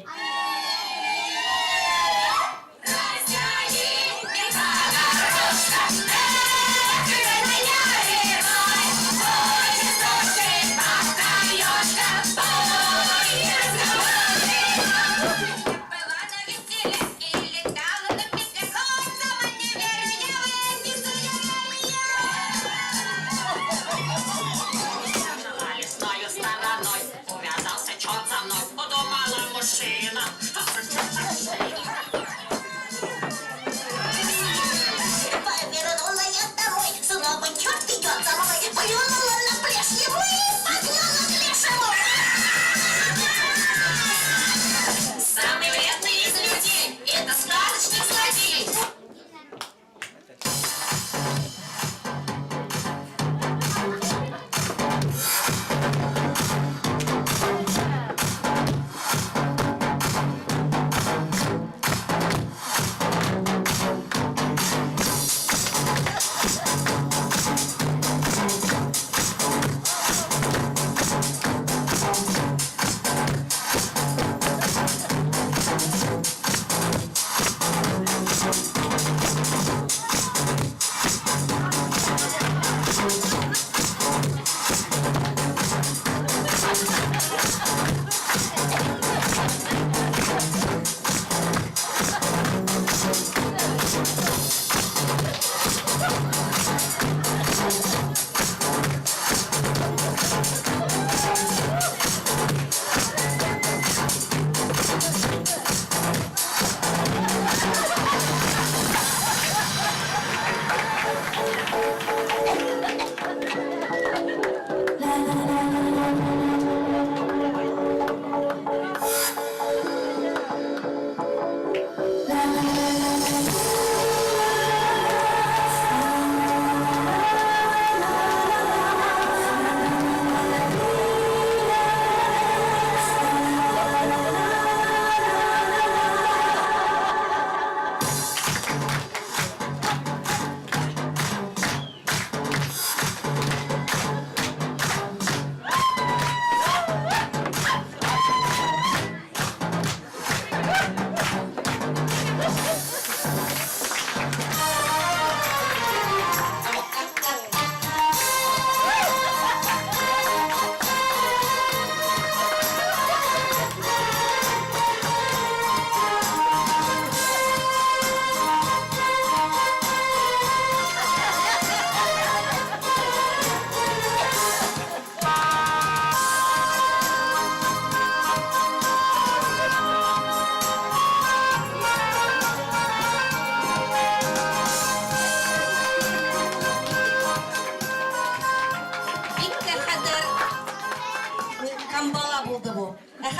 Самый вредный из людей — это сказочный злодей.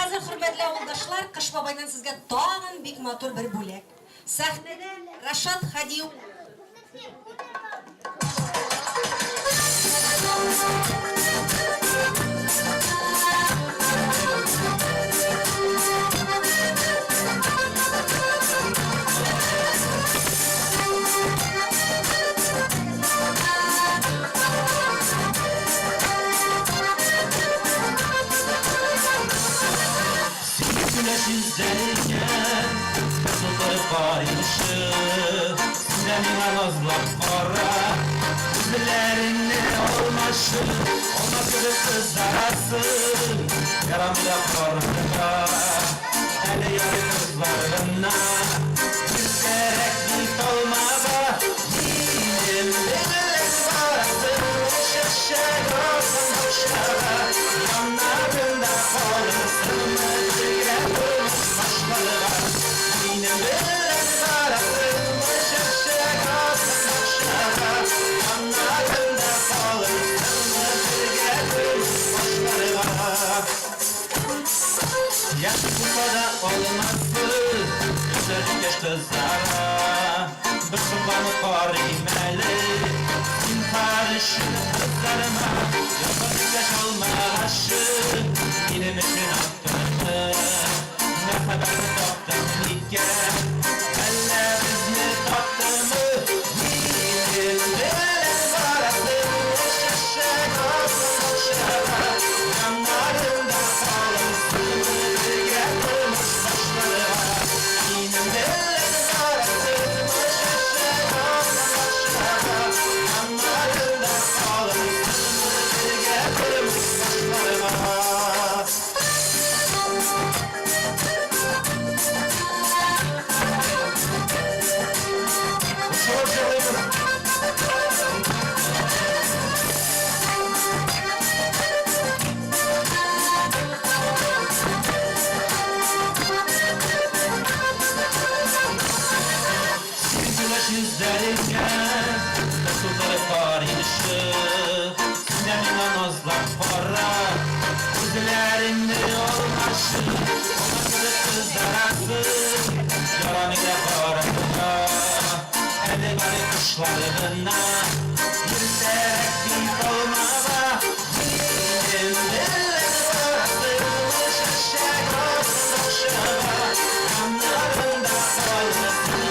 Хәзер хөрмәтле авылдашлар, Кыш бабайдан сезгә тагын бик матур бер бүләк. Сәхнәдә Рашат Хадиев. Sizlerken kızılır bayışı Seninle nazlap sonra Bizlerin ne olmaşı Ona göre kız arası Yaramda korkuda Eli yarı kızlarına Yüzlerek git olmadı Dinim benim varası Şişe olsun hoşlara Yanlarında kalırsın Başkaları, yine Yaş bulmada olmazsın Güzel geç kızlara Bir kurbanı korimeli Sin karışın kızlarıma Yapın yaş olmaraşı Benim için attığını Ne kadar taktım lige Elle bizni taktığımı Yiğitim delen varasın Şaşak olsun şara Yanlarında kalırsın Birge kırmış saçlara Yiğitim delen varasın Şaşak olsun şara Yanlarında kalırsın Birge kırmış saçlara Yüzlerinden Nasıldır farişi Sinenine nazlar para Gözlerinde olmaşı Olmaşı kızlarası Yaran ile kararına Eli garip kuşlarına Yürüterek bir olmama Yiğidim dilleri varası Şaşak olsun aşağı Yanlarında kalmasın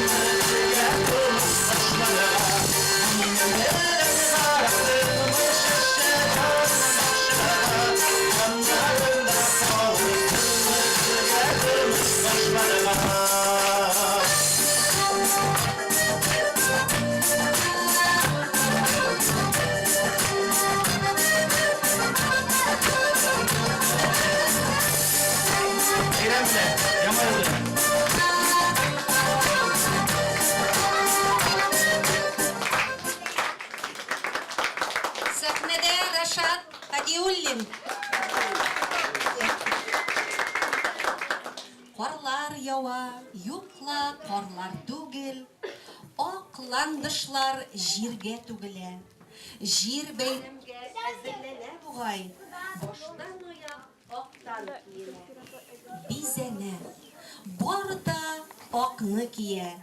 Sahnede Reşat Hadiullin. Karlar yawa, yokla karlar tugil. Aklandışlar jirge tugile. Jir beyrimge ezilele buğay. Baştan oya, aktan kiyile. Bizene, barda akны kiye.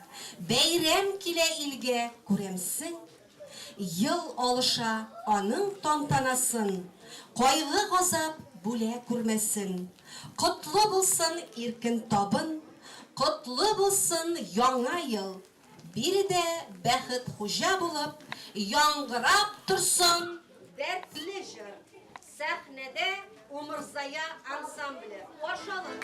Beyrem kile ilge kuremsin. Yıl alışa anın tantanaсын, Kaylı gazap bule kurmesin. Kutlu bulsun irkin tabın, Kutlu bulsun yanga yıl. Bir de bәхет hoca bulup, Yangırap tursun. Dertli jır, sahnede Umurzaya ansambli. Koşalım.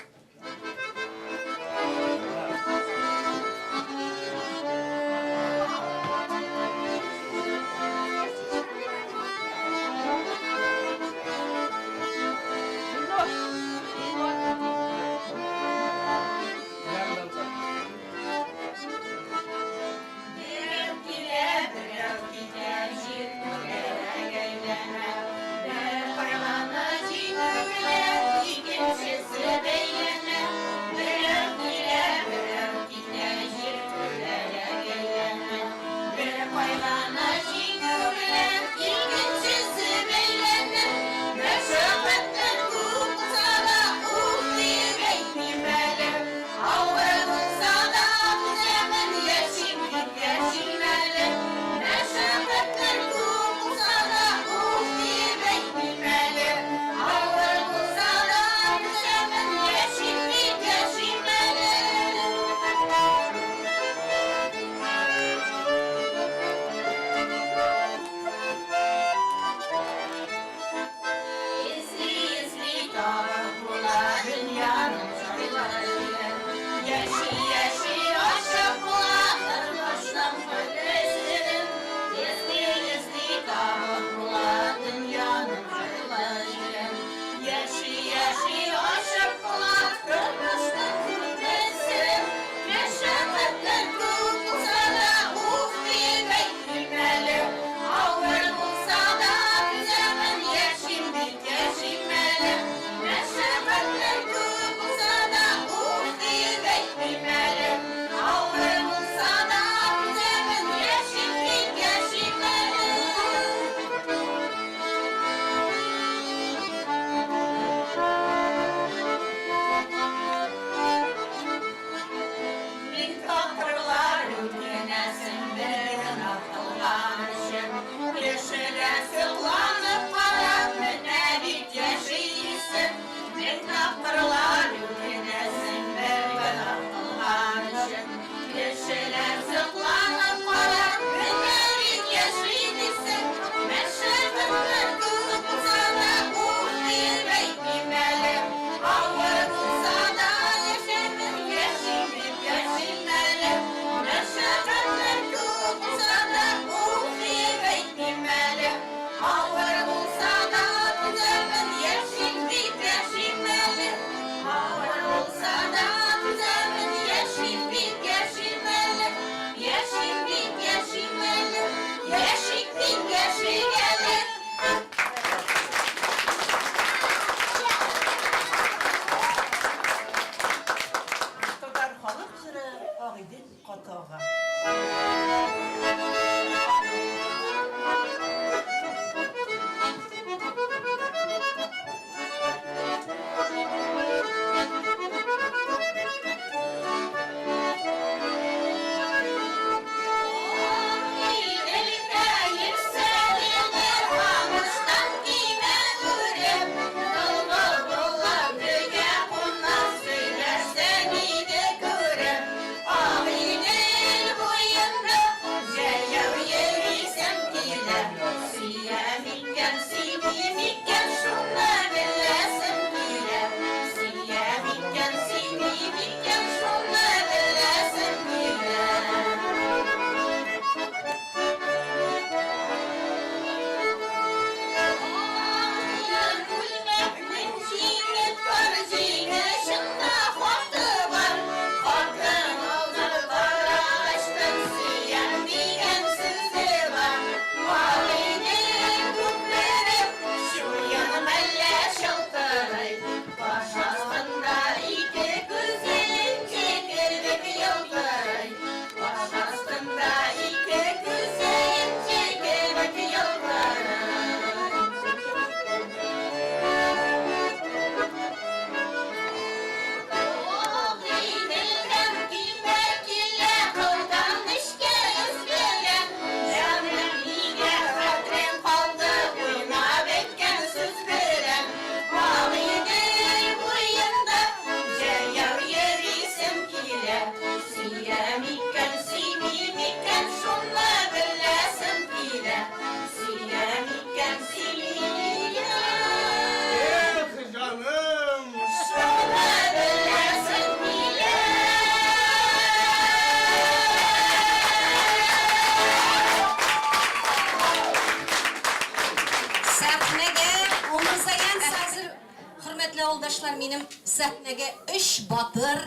Хөрмәтле авылдашлар, минем сәхнәгә 3 батыр,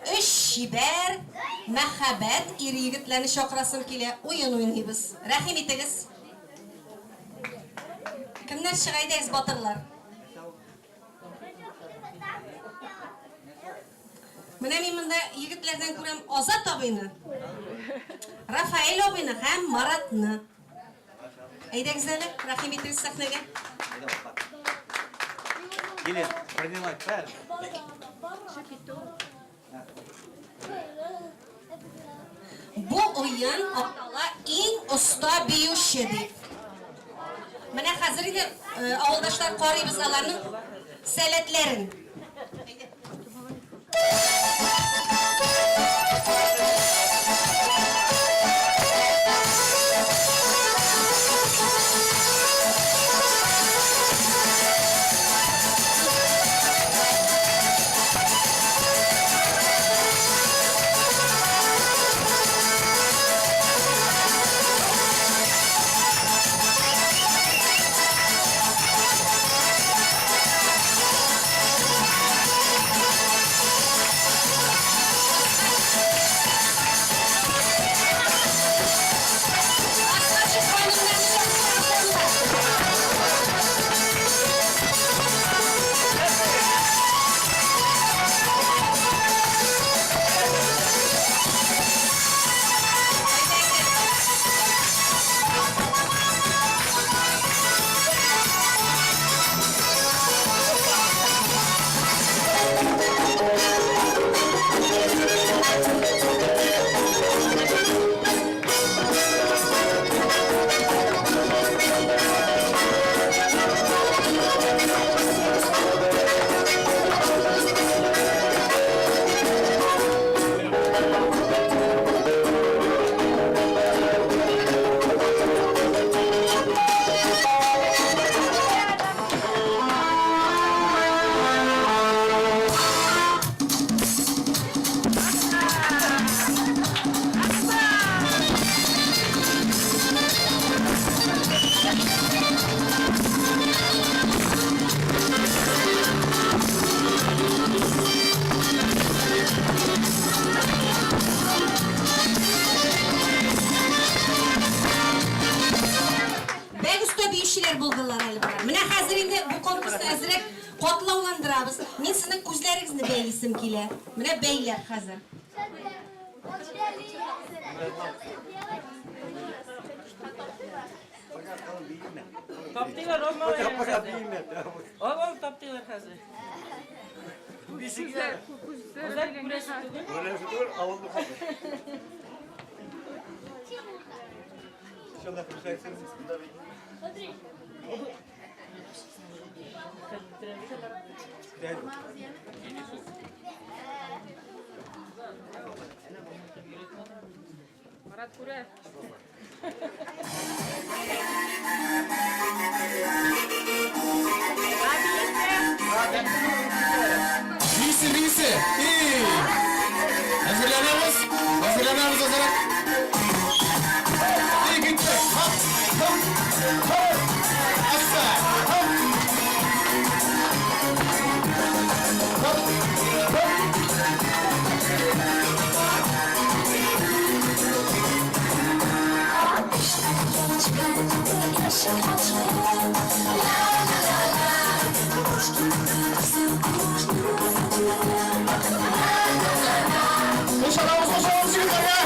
3 шибәр, мәхәббәт ир-егетләрне чакырасым килә. Уен уйныйбыз. Рәхим итегез. Кемнәр чыгайдыгыз, батырлар? Менә мин монда егетләрдән күрәм Азат абыйны, Рафаэль абыйны һәм Маратны. Әйдәгез әле, рәхим итегез сәхнәгә. Келе, принимай, пәр. Бу уен Актала иң оста биюче дип. Менә хәзер инде авылдашлар карыйбыз аларның сәләтләрен. Мен сіздің көздеріңізді бәйлесім келе. Міне бәйлер қазір. Таптыйлар, ол таптыйлар қазір. Uzak burası değil. Burası dur, avullu kalır. İnşallah kırışacaksınız. Marat Kure. Birisi. İyi. Hazırlanıyoruz. Hazırlanıyoruz. İyi gitti. Hop. Hop. Hop. Asa. Hop. Hop. Hop. Koşalım şimdi ya.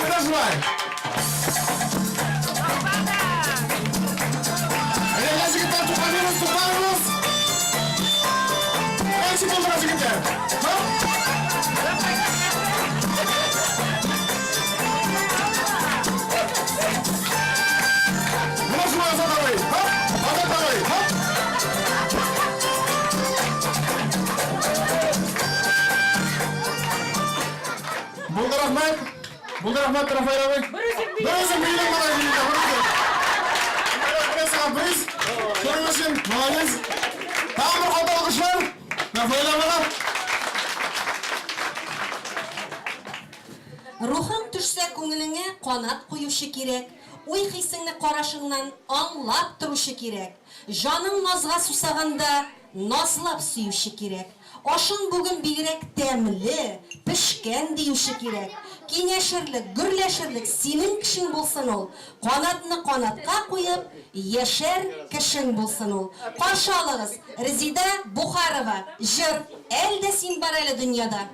Biraz var. Enerji gitar tutamıyoruz. Enerji dolduracı gitar. Biraz var Azat abi. Azat abi. Bulgar Ahmet Rafael abi. Burası bilim var şimdi. Burası kapıyız. Görmüşsün. Muhalif. Tamam mı kadar alkışlar? Rafael abi. Ruhың төшсә күңелеңә канат куючы кирәк. Уй-хисеңне карашыңнан аңлап торучы кирәк. Жаның назга сусаганда назлап сөюче кирәк. Ашың бүген бигрәк тәмле, пешкән диюче кирәк. Кинәшерлек, гөрләшерлек синең кешең булсын ул. Канатны канатка куеп, яшәр кешең булсын ул. Каршы алыгыз, Резида Бухарова. Җыр «Әлдә син бар әле дөньяда».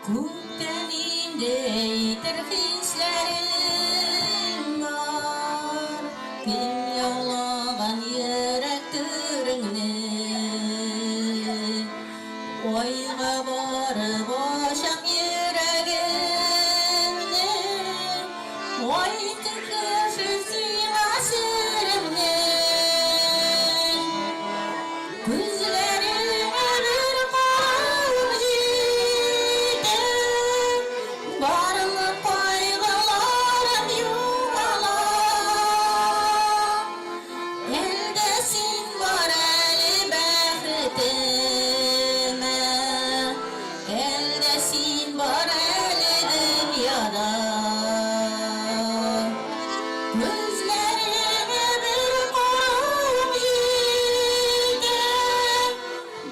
Күктән инде итер хисләрем бар, кем яулаган йөрәк түреңне. Ойга барып ачам йөрәгемне, ой текешер сиңа серемне. Күзләреңә бер карап җитә, барлык кайгыларым югала. Әлдә син бар әле бәхетемә, әлдә син бар әле дөньяда. Күзләреңә бер карап җитә,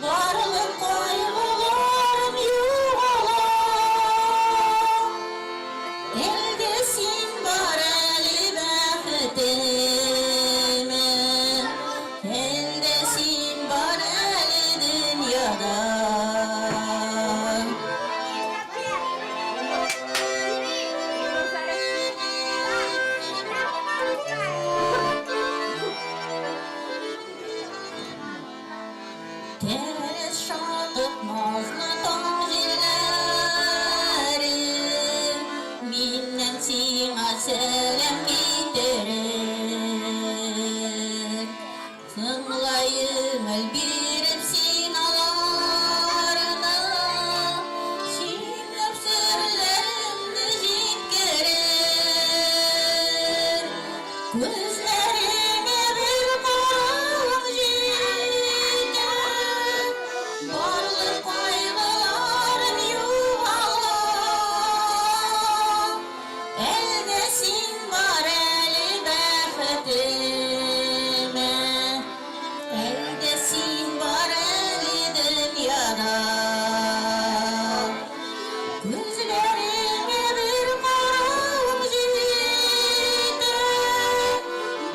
барлык кайгыларым югала. Әлдә син бар әле бәхетемә, әлдә син бар әле дөньяда. Тәрәз шатып назлы таң җилләре, миннән сиңа сәлам китерер. Тыңлайым әл биреп син аларына, сиңләп серләремне җиткерер. Күзләреңә бер карап җитә, барлык кайгыларым югала. Әлдә син бар әле бәхетемә, әлдә син бар әле дөньяда. Күзләреңә бер карап җитә,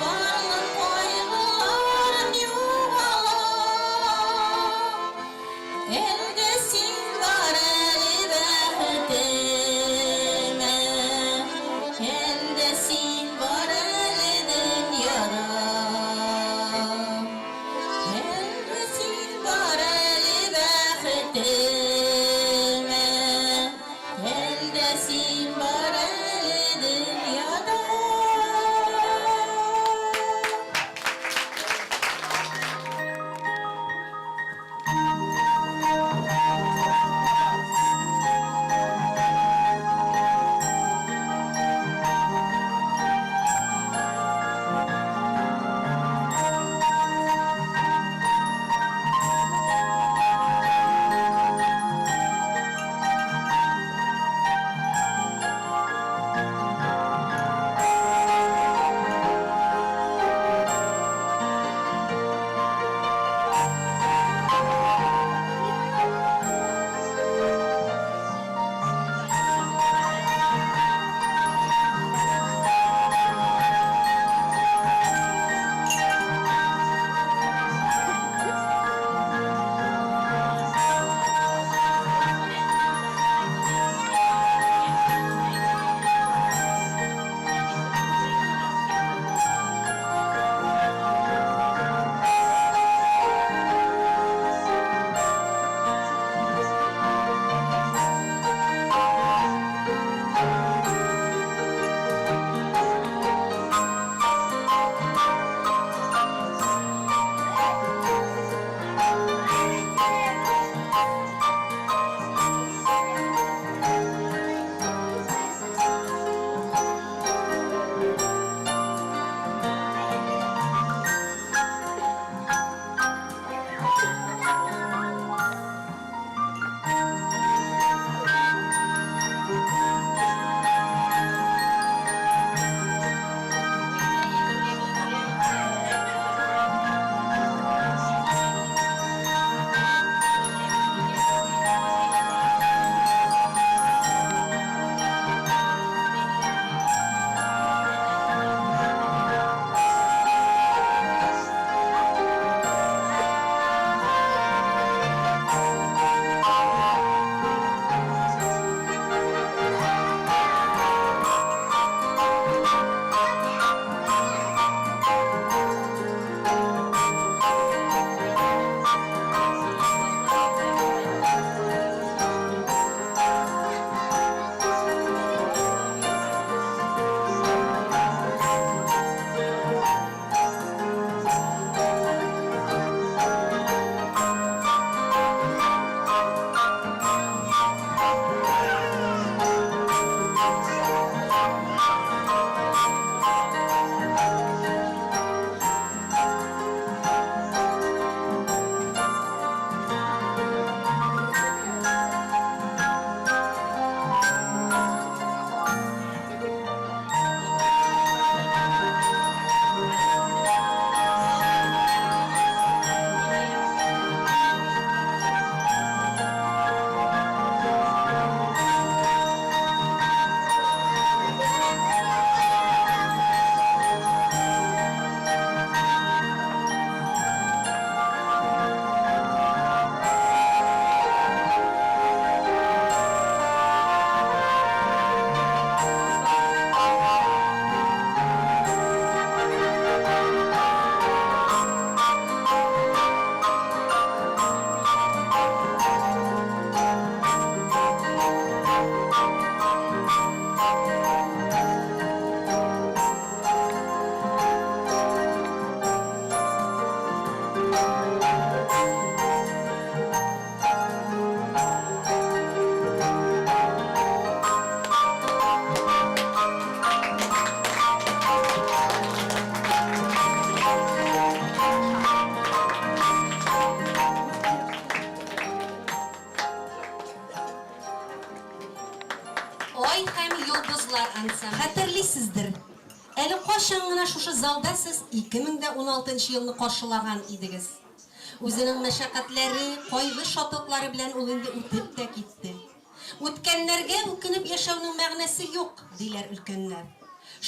барлык кайгыларым югала. Әлдә син бар әле бәхетемә, әлдә син бар әле дөньяда. Әлдә син бар әле бәхетемә, әлдә син бар әле дөньяда. Ай һәм йолдызлар ансамбле. Хәтерлисездер. Әле кашан гына шушы залда сез 2016 елны каршылаган идегез. Үзенең мәшәкатьләре, кайгы шатлыклары белән ул инде үтеп тә китте. Үткәннәргә үкенеп яшәүнең мәгънәсе юк, диләр өлкәннәр.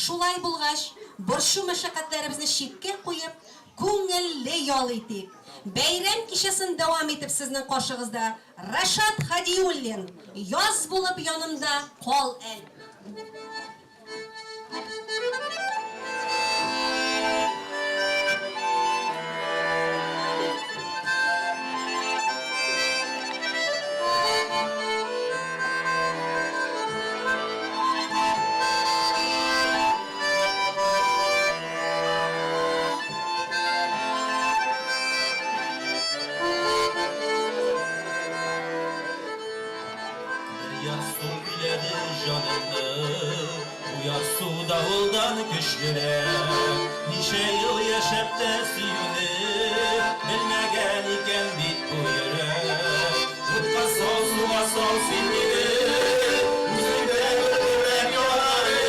Шулай булгач, борчу мәшәкатьләребезне читкә куеп, күңелле ял итик. Бәйрәм кичәсен дәвам итеп сезнең каршыгызда Рашат Хадиуллин, яз булып янымда кал әл. Su davuldan köşküre Nice yıl yaşap da suyunu Bilmegen iken bit bu yürek Utka sol suğa sol silgini Üzüme öldüren yolları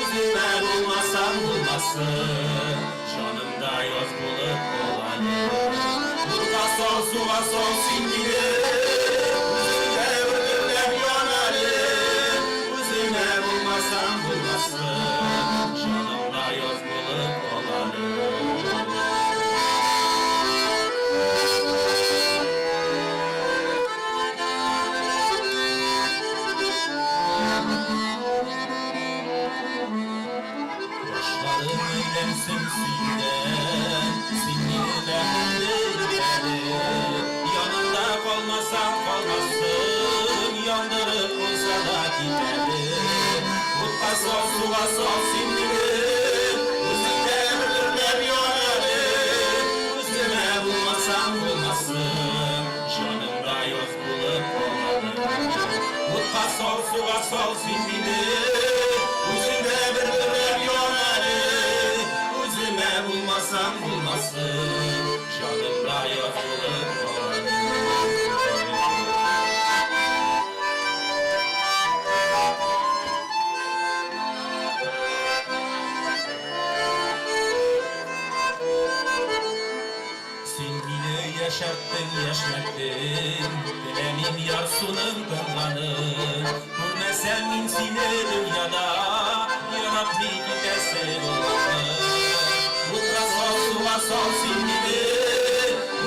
Üzüme bulmasam bulmasın Canımda yoz bulup olanı Utka sol suğa sol silgini Bulmasam bulmasın, canımda yoz bulup olanı. Başlarım eylemsin senden, sinirden değilleri. Yanında kalmasam kalmasın, yandırıp olsa da giderim. Utka sol suğa sol sindirir Üzümde öldürler yonarı Üzüme bulmasam bulmasın Canımda yoz bulup olanı Utka sol suğa sol sindirir Üzümde öldürler yonarı Üzüme bulmasam bulmasın Canımda yoz bulup olanı Yaşattın yaşattın Bilenin yarsunun kılganı Görmesem min seni dünyada Yarab bir gidersen olanı Mutla sol suğa sol sinini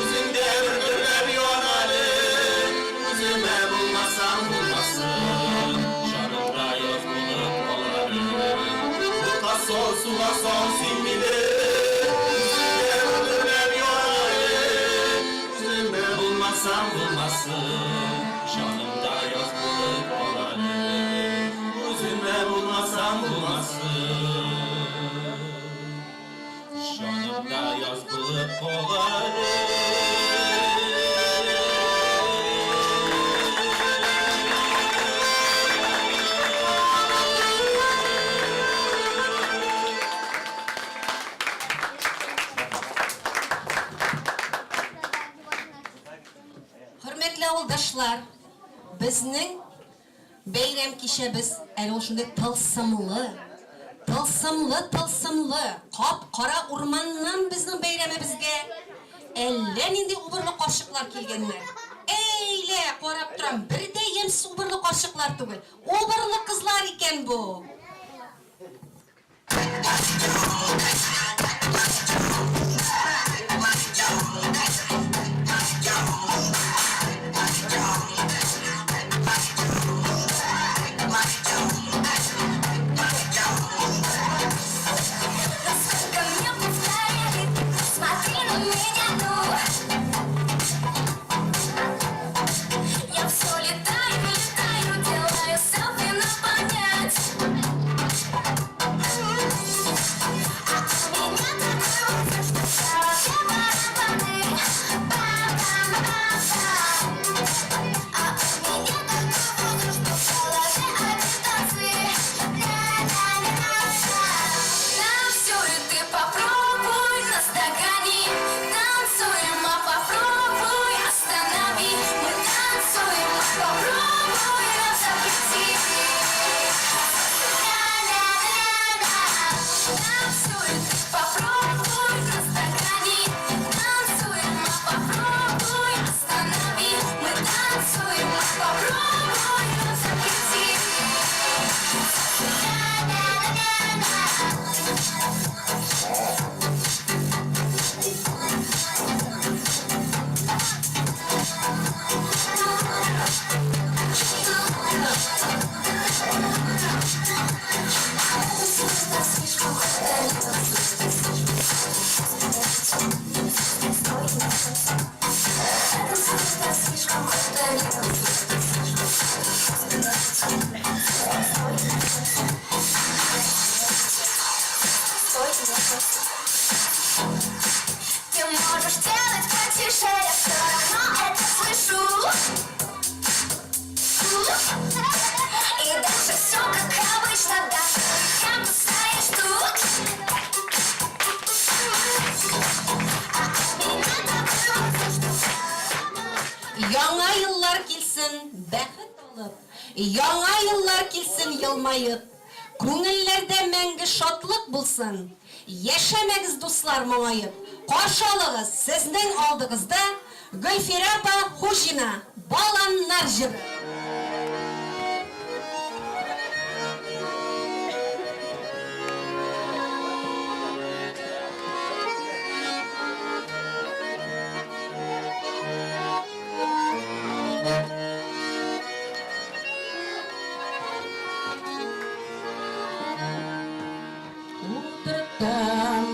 Üzümde öldürler yonarı Üzüme bulmasam bulmasın Canımda yoz bulup olanı Mutla sol suğa sol sinini Bulmasam bulmasın, canımda yoz bulup olanı Üzüme bulmasam bulmasın, canımda yoz bulup olanı Авылдашлар, безнең бәйрәм кичәбез әле шундый тылсымлы, кап-кара урманнан безнең бәйрәмебезгә әллә нинди убырлы карчыклар килгәннәр. Әйлә, карап торам, бер дә ямьсез убырлы карчыклар түгел, убырлы кызлар икән бу. Яңа еллар килсен бәхет алып, яңа еллар килсен елмаеп, күңелләрдә мәңге шатлык булсын. Яшәмәгез дуслар моңаеп. Каршы алыгыз сезнең алдыгызда Гөлфира апа Хужина, Баланнар җыры.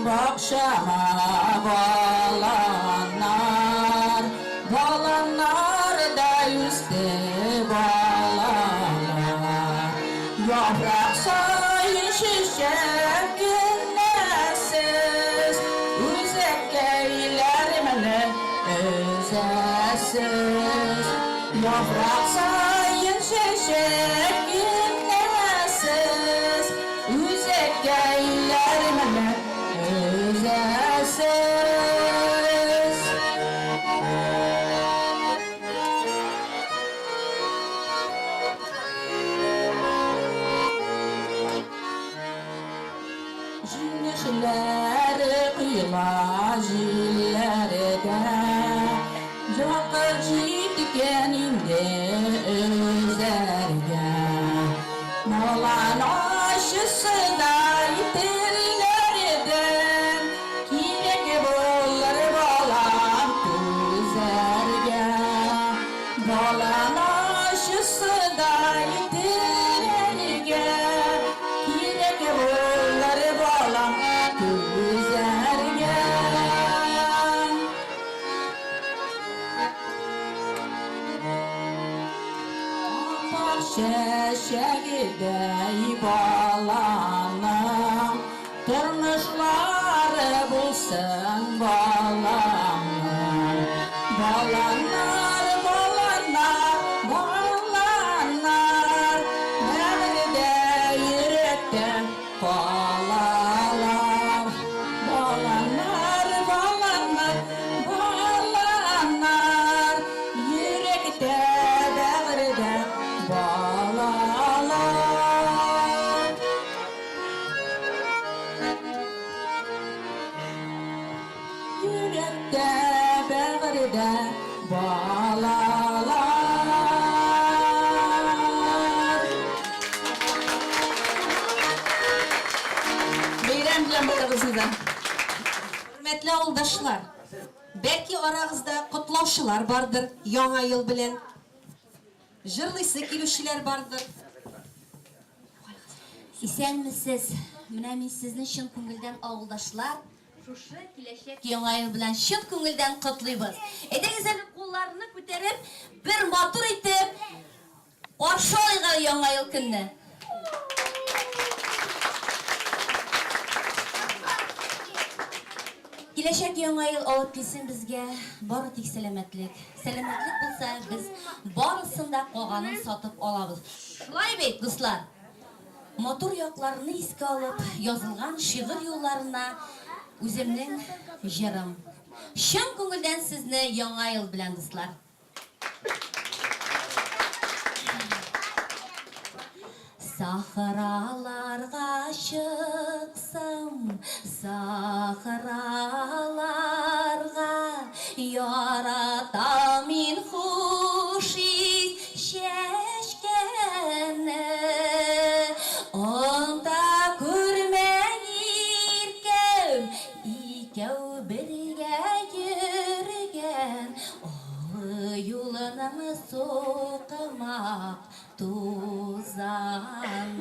Бакчама баланар, баланар да üstte баланар. Yaprak sayın şişek günlersiz, üzek geylermeni özesiz. Yaprak sayın şişek günlersiz, üzek geylermeni özesiz. Jilleri kıyla jillerde, Cevapı ciddikeninde özerge. Molan aşısı da yitirlerden, Kirek bollar balan tüzerge. Molan aşısı da yitirlerge, Kirek bollar balan tüzerge. Şeşegidey balanım, Turmuşları bulsun balanım. Balanlar, balanlar, balanlar, Beni de yürekten bağlarlar. Balanlar, balanlar, balanlar, Yürekte bağrıda bağlarlar. Yürekte bağrıda bağlarlar. Beyram bilen bakalım. Hürmetli avuldaşlar, belki arağızda kutlauşular bardır яңа yıl bilen. Jırlısı kilüşüler bardır. Исәнмесез? Менә мин сезне чын күңелдән авылдашлар, шушы киләчәк яңа ел белән чын күңелдән котлыйбыз. Әйдәгез әле кулларны күтәреп, бер матур итеп каршы алыйга яңа ел көнне. Киләчәк яңа ел алып килсен безгә бары тик сәламәтлек. Сәламәтлек булса, без барысын да калганын сатып алабыз. Шулай бит, дуслар. Матур якларны искә алып, язылган шигырь юлларына үземнең җырым. Чын күңелдән сезне яңа ел белән, дуслар. Сахраларга чыксам, сахраларга яратам мин хуш ис чәчкәнне. Анда күрмәгән икәү бергә йөргән, юлының сукмак tuzağım.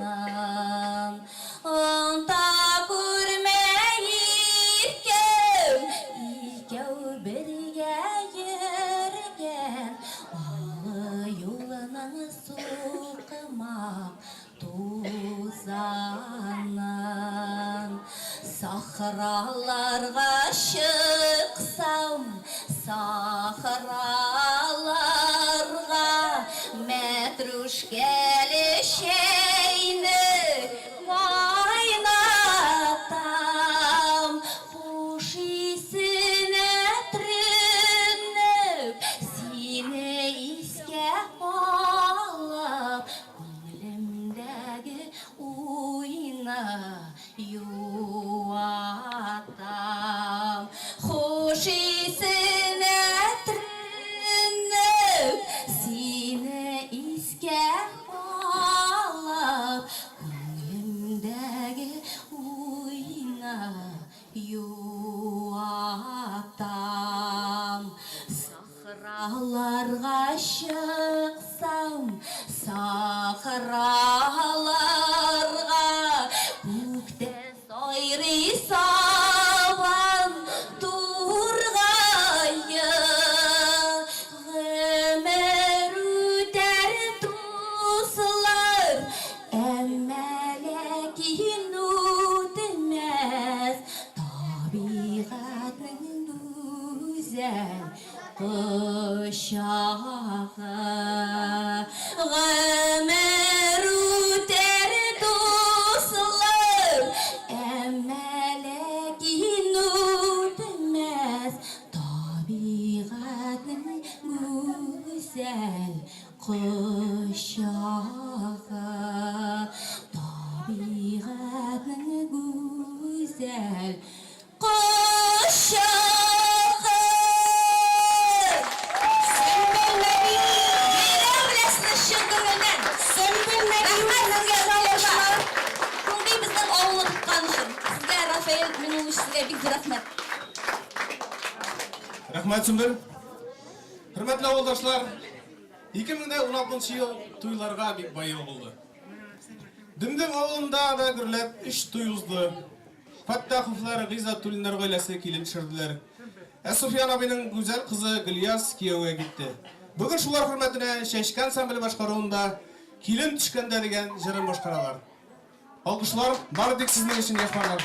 Anta görmeyirken, İkev birge yürgen, Alı yolunun soğumak tuzağım. Sahralarga çıksam, sahralarga Metruşkeli şeyni kaynatam, Huş isine trünüp, Sine Сахраларга чыксам, сахраларга күктә сайрый сабан тургайы. Гомер үтәр дуслар, әмма ләкин үтмәс табигатьнең güzel kuşağı. Ömür üter dostlar, əmmə lakin ötməz tabiatın güzel kuşağı. Tabiatın güzel kuşağı. Рахмат Сүмбіл. Hürmetli avuldaşlar, 2016 yıl туйларга бик байыл булды. Дүмдең авылында да гүрләп 3 туй узды. Фаттаховлар Гыйзат Тулиннар гаиләсе килен төшерделәр. Суфиян абыйның гүзәл кызы Гыльяс кияүгә китте. Бүген шулар хөрмәтенә Чәчкән ансамбле башкаруында килен төшкәндә дигән җырын башкаралар. Алкышлар бары тик сезнең өчен яфалар.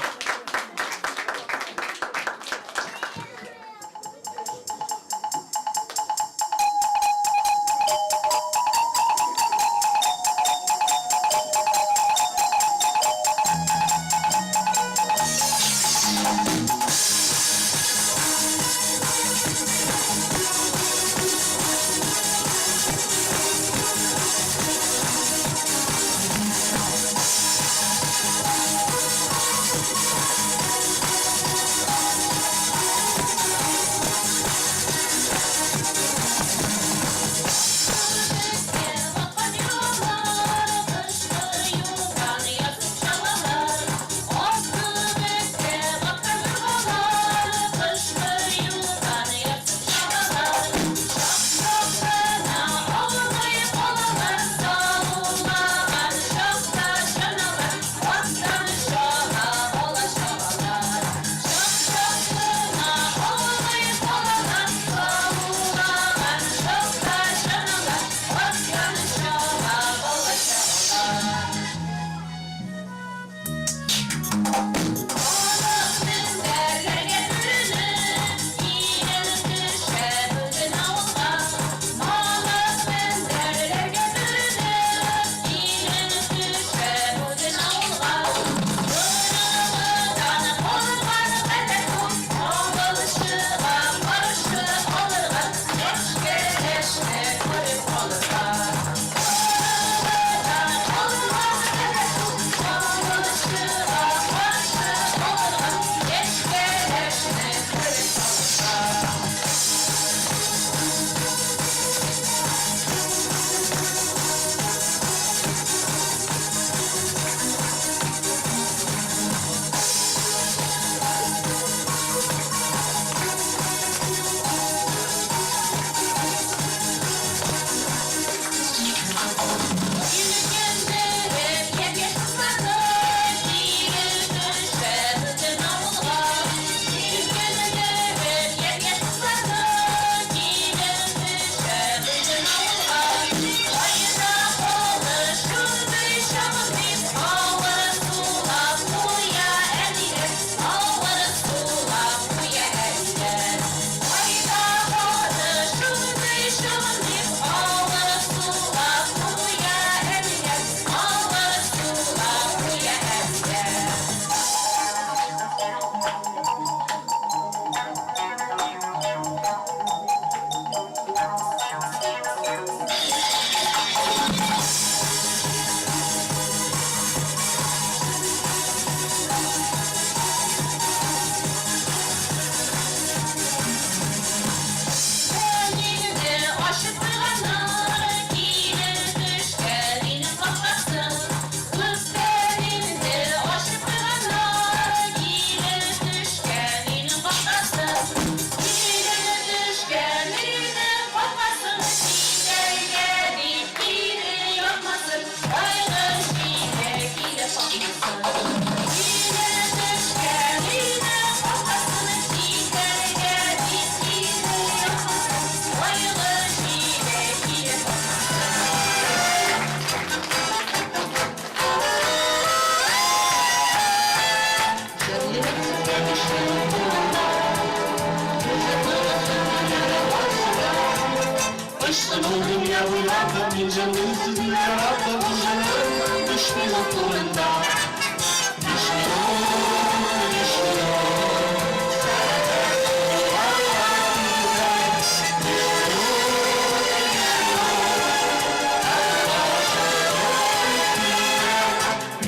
Taştan oldum yavrulardım, incanın sizi yarattım, kuşanın düşmün okulunda.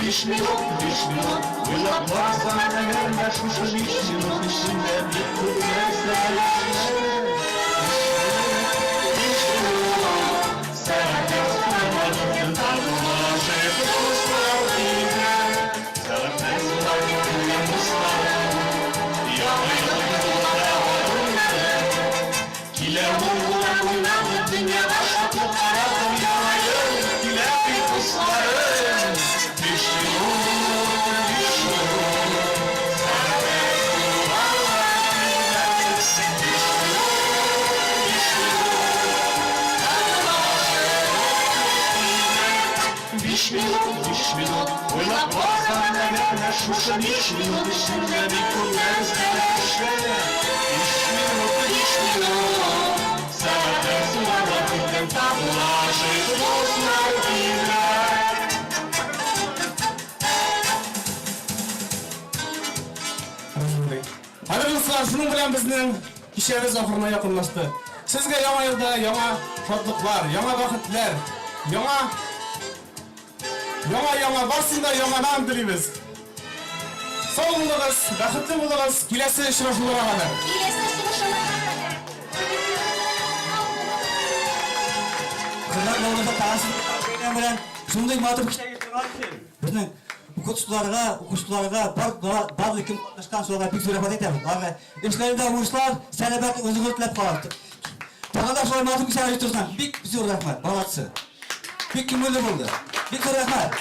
Düşmüyor, uylap varsa da görmez kuşun işçinin içinde bir kutlar sayesinde. Düşmüyor, uylap varsa da görmez kuşun işçinin içinde bir kutlar sayesinde. Düşmüyor. Hadi dostlar, şunun bilen bizning kishimiz oxirine yaqinlashdi. Sizga yangi yilda yangi shodliklar, yangi baxtlar, yangi barsinda yangidan tilaymiz. Sog' bo'linglar, baxtli bo'linglar, kelasi uchrashuvlarga qadar. Kızlar yolda tanışıp bilen şunday matır kişiye getirdiler ki bizning o'quvchilarga ba'zi kim qatnashgan so'rab bir so'rab aytamiz. Aga, ishlarida o'quvchilar salabat o'ziga o'tlab qoldi. Taqada so'rab matır kishini ayttirsan, bir so'rab rahmat, balasi. Bir kim bo'ldi? Bir rahmat.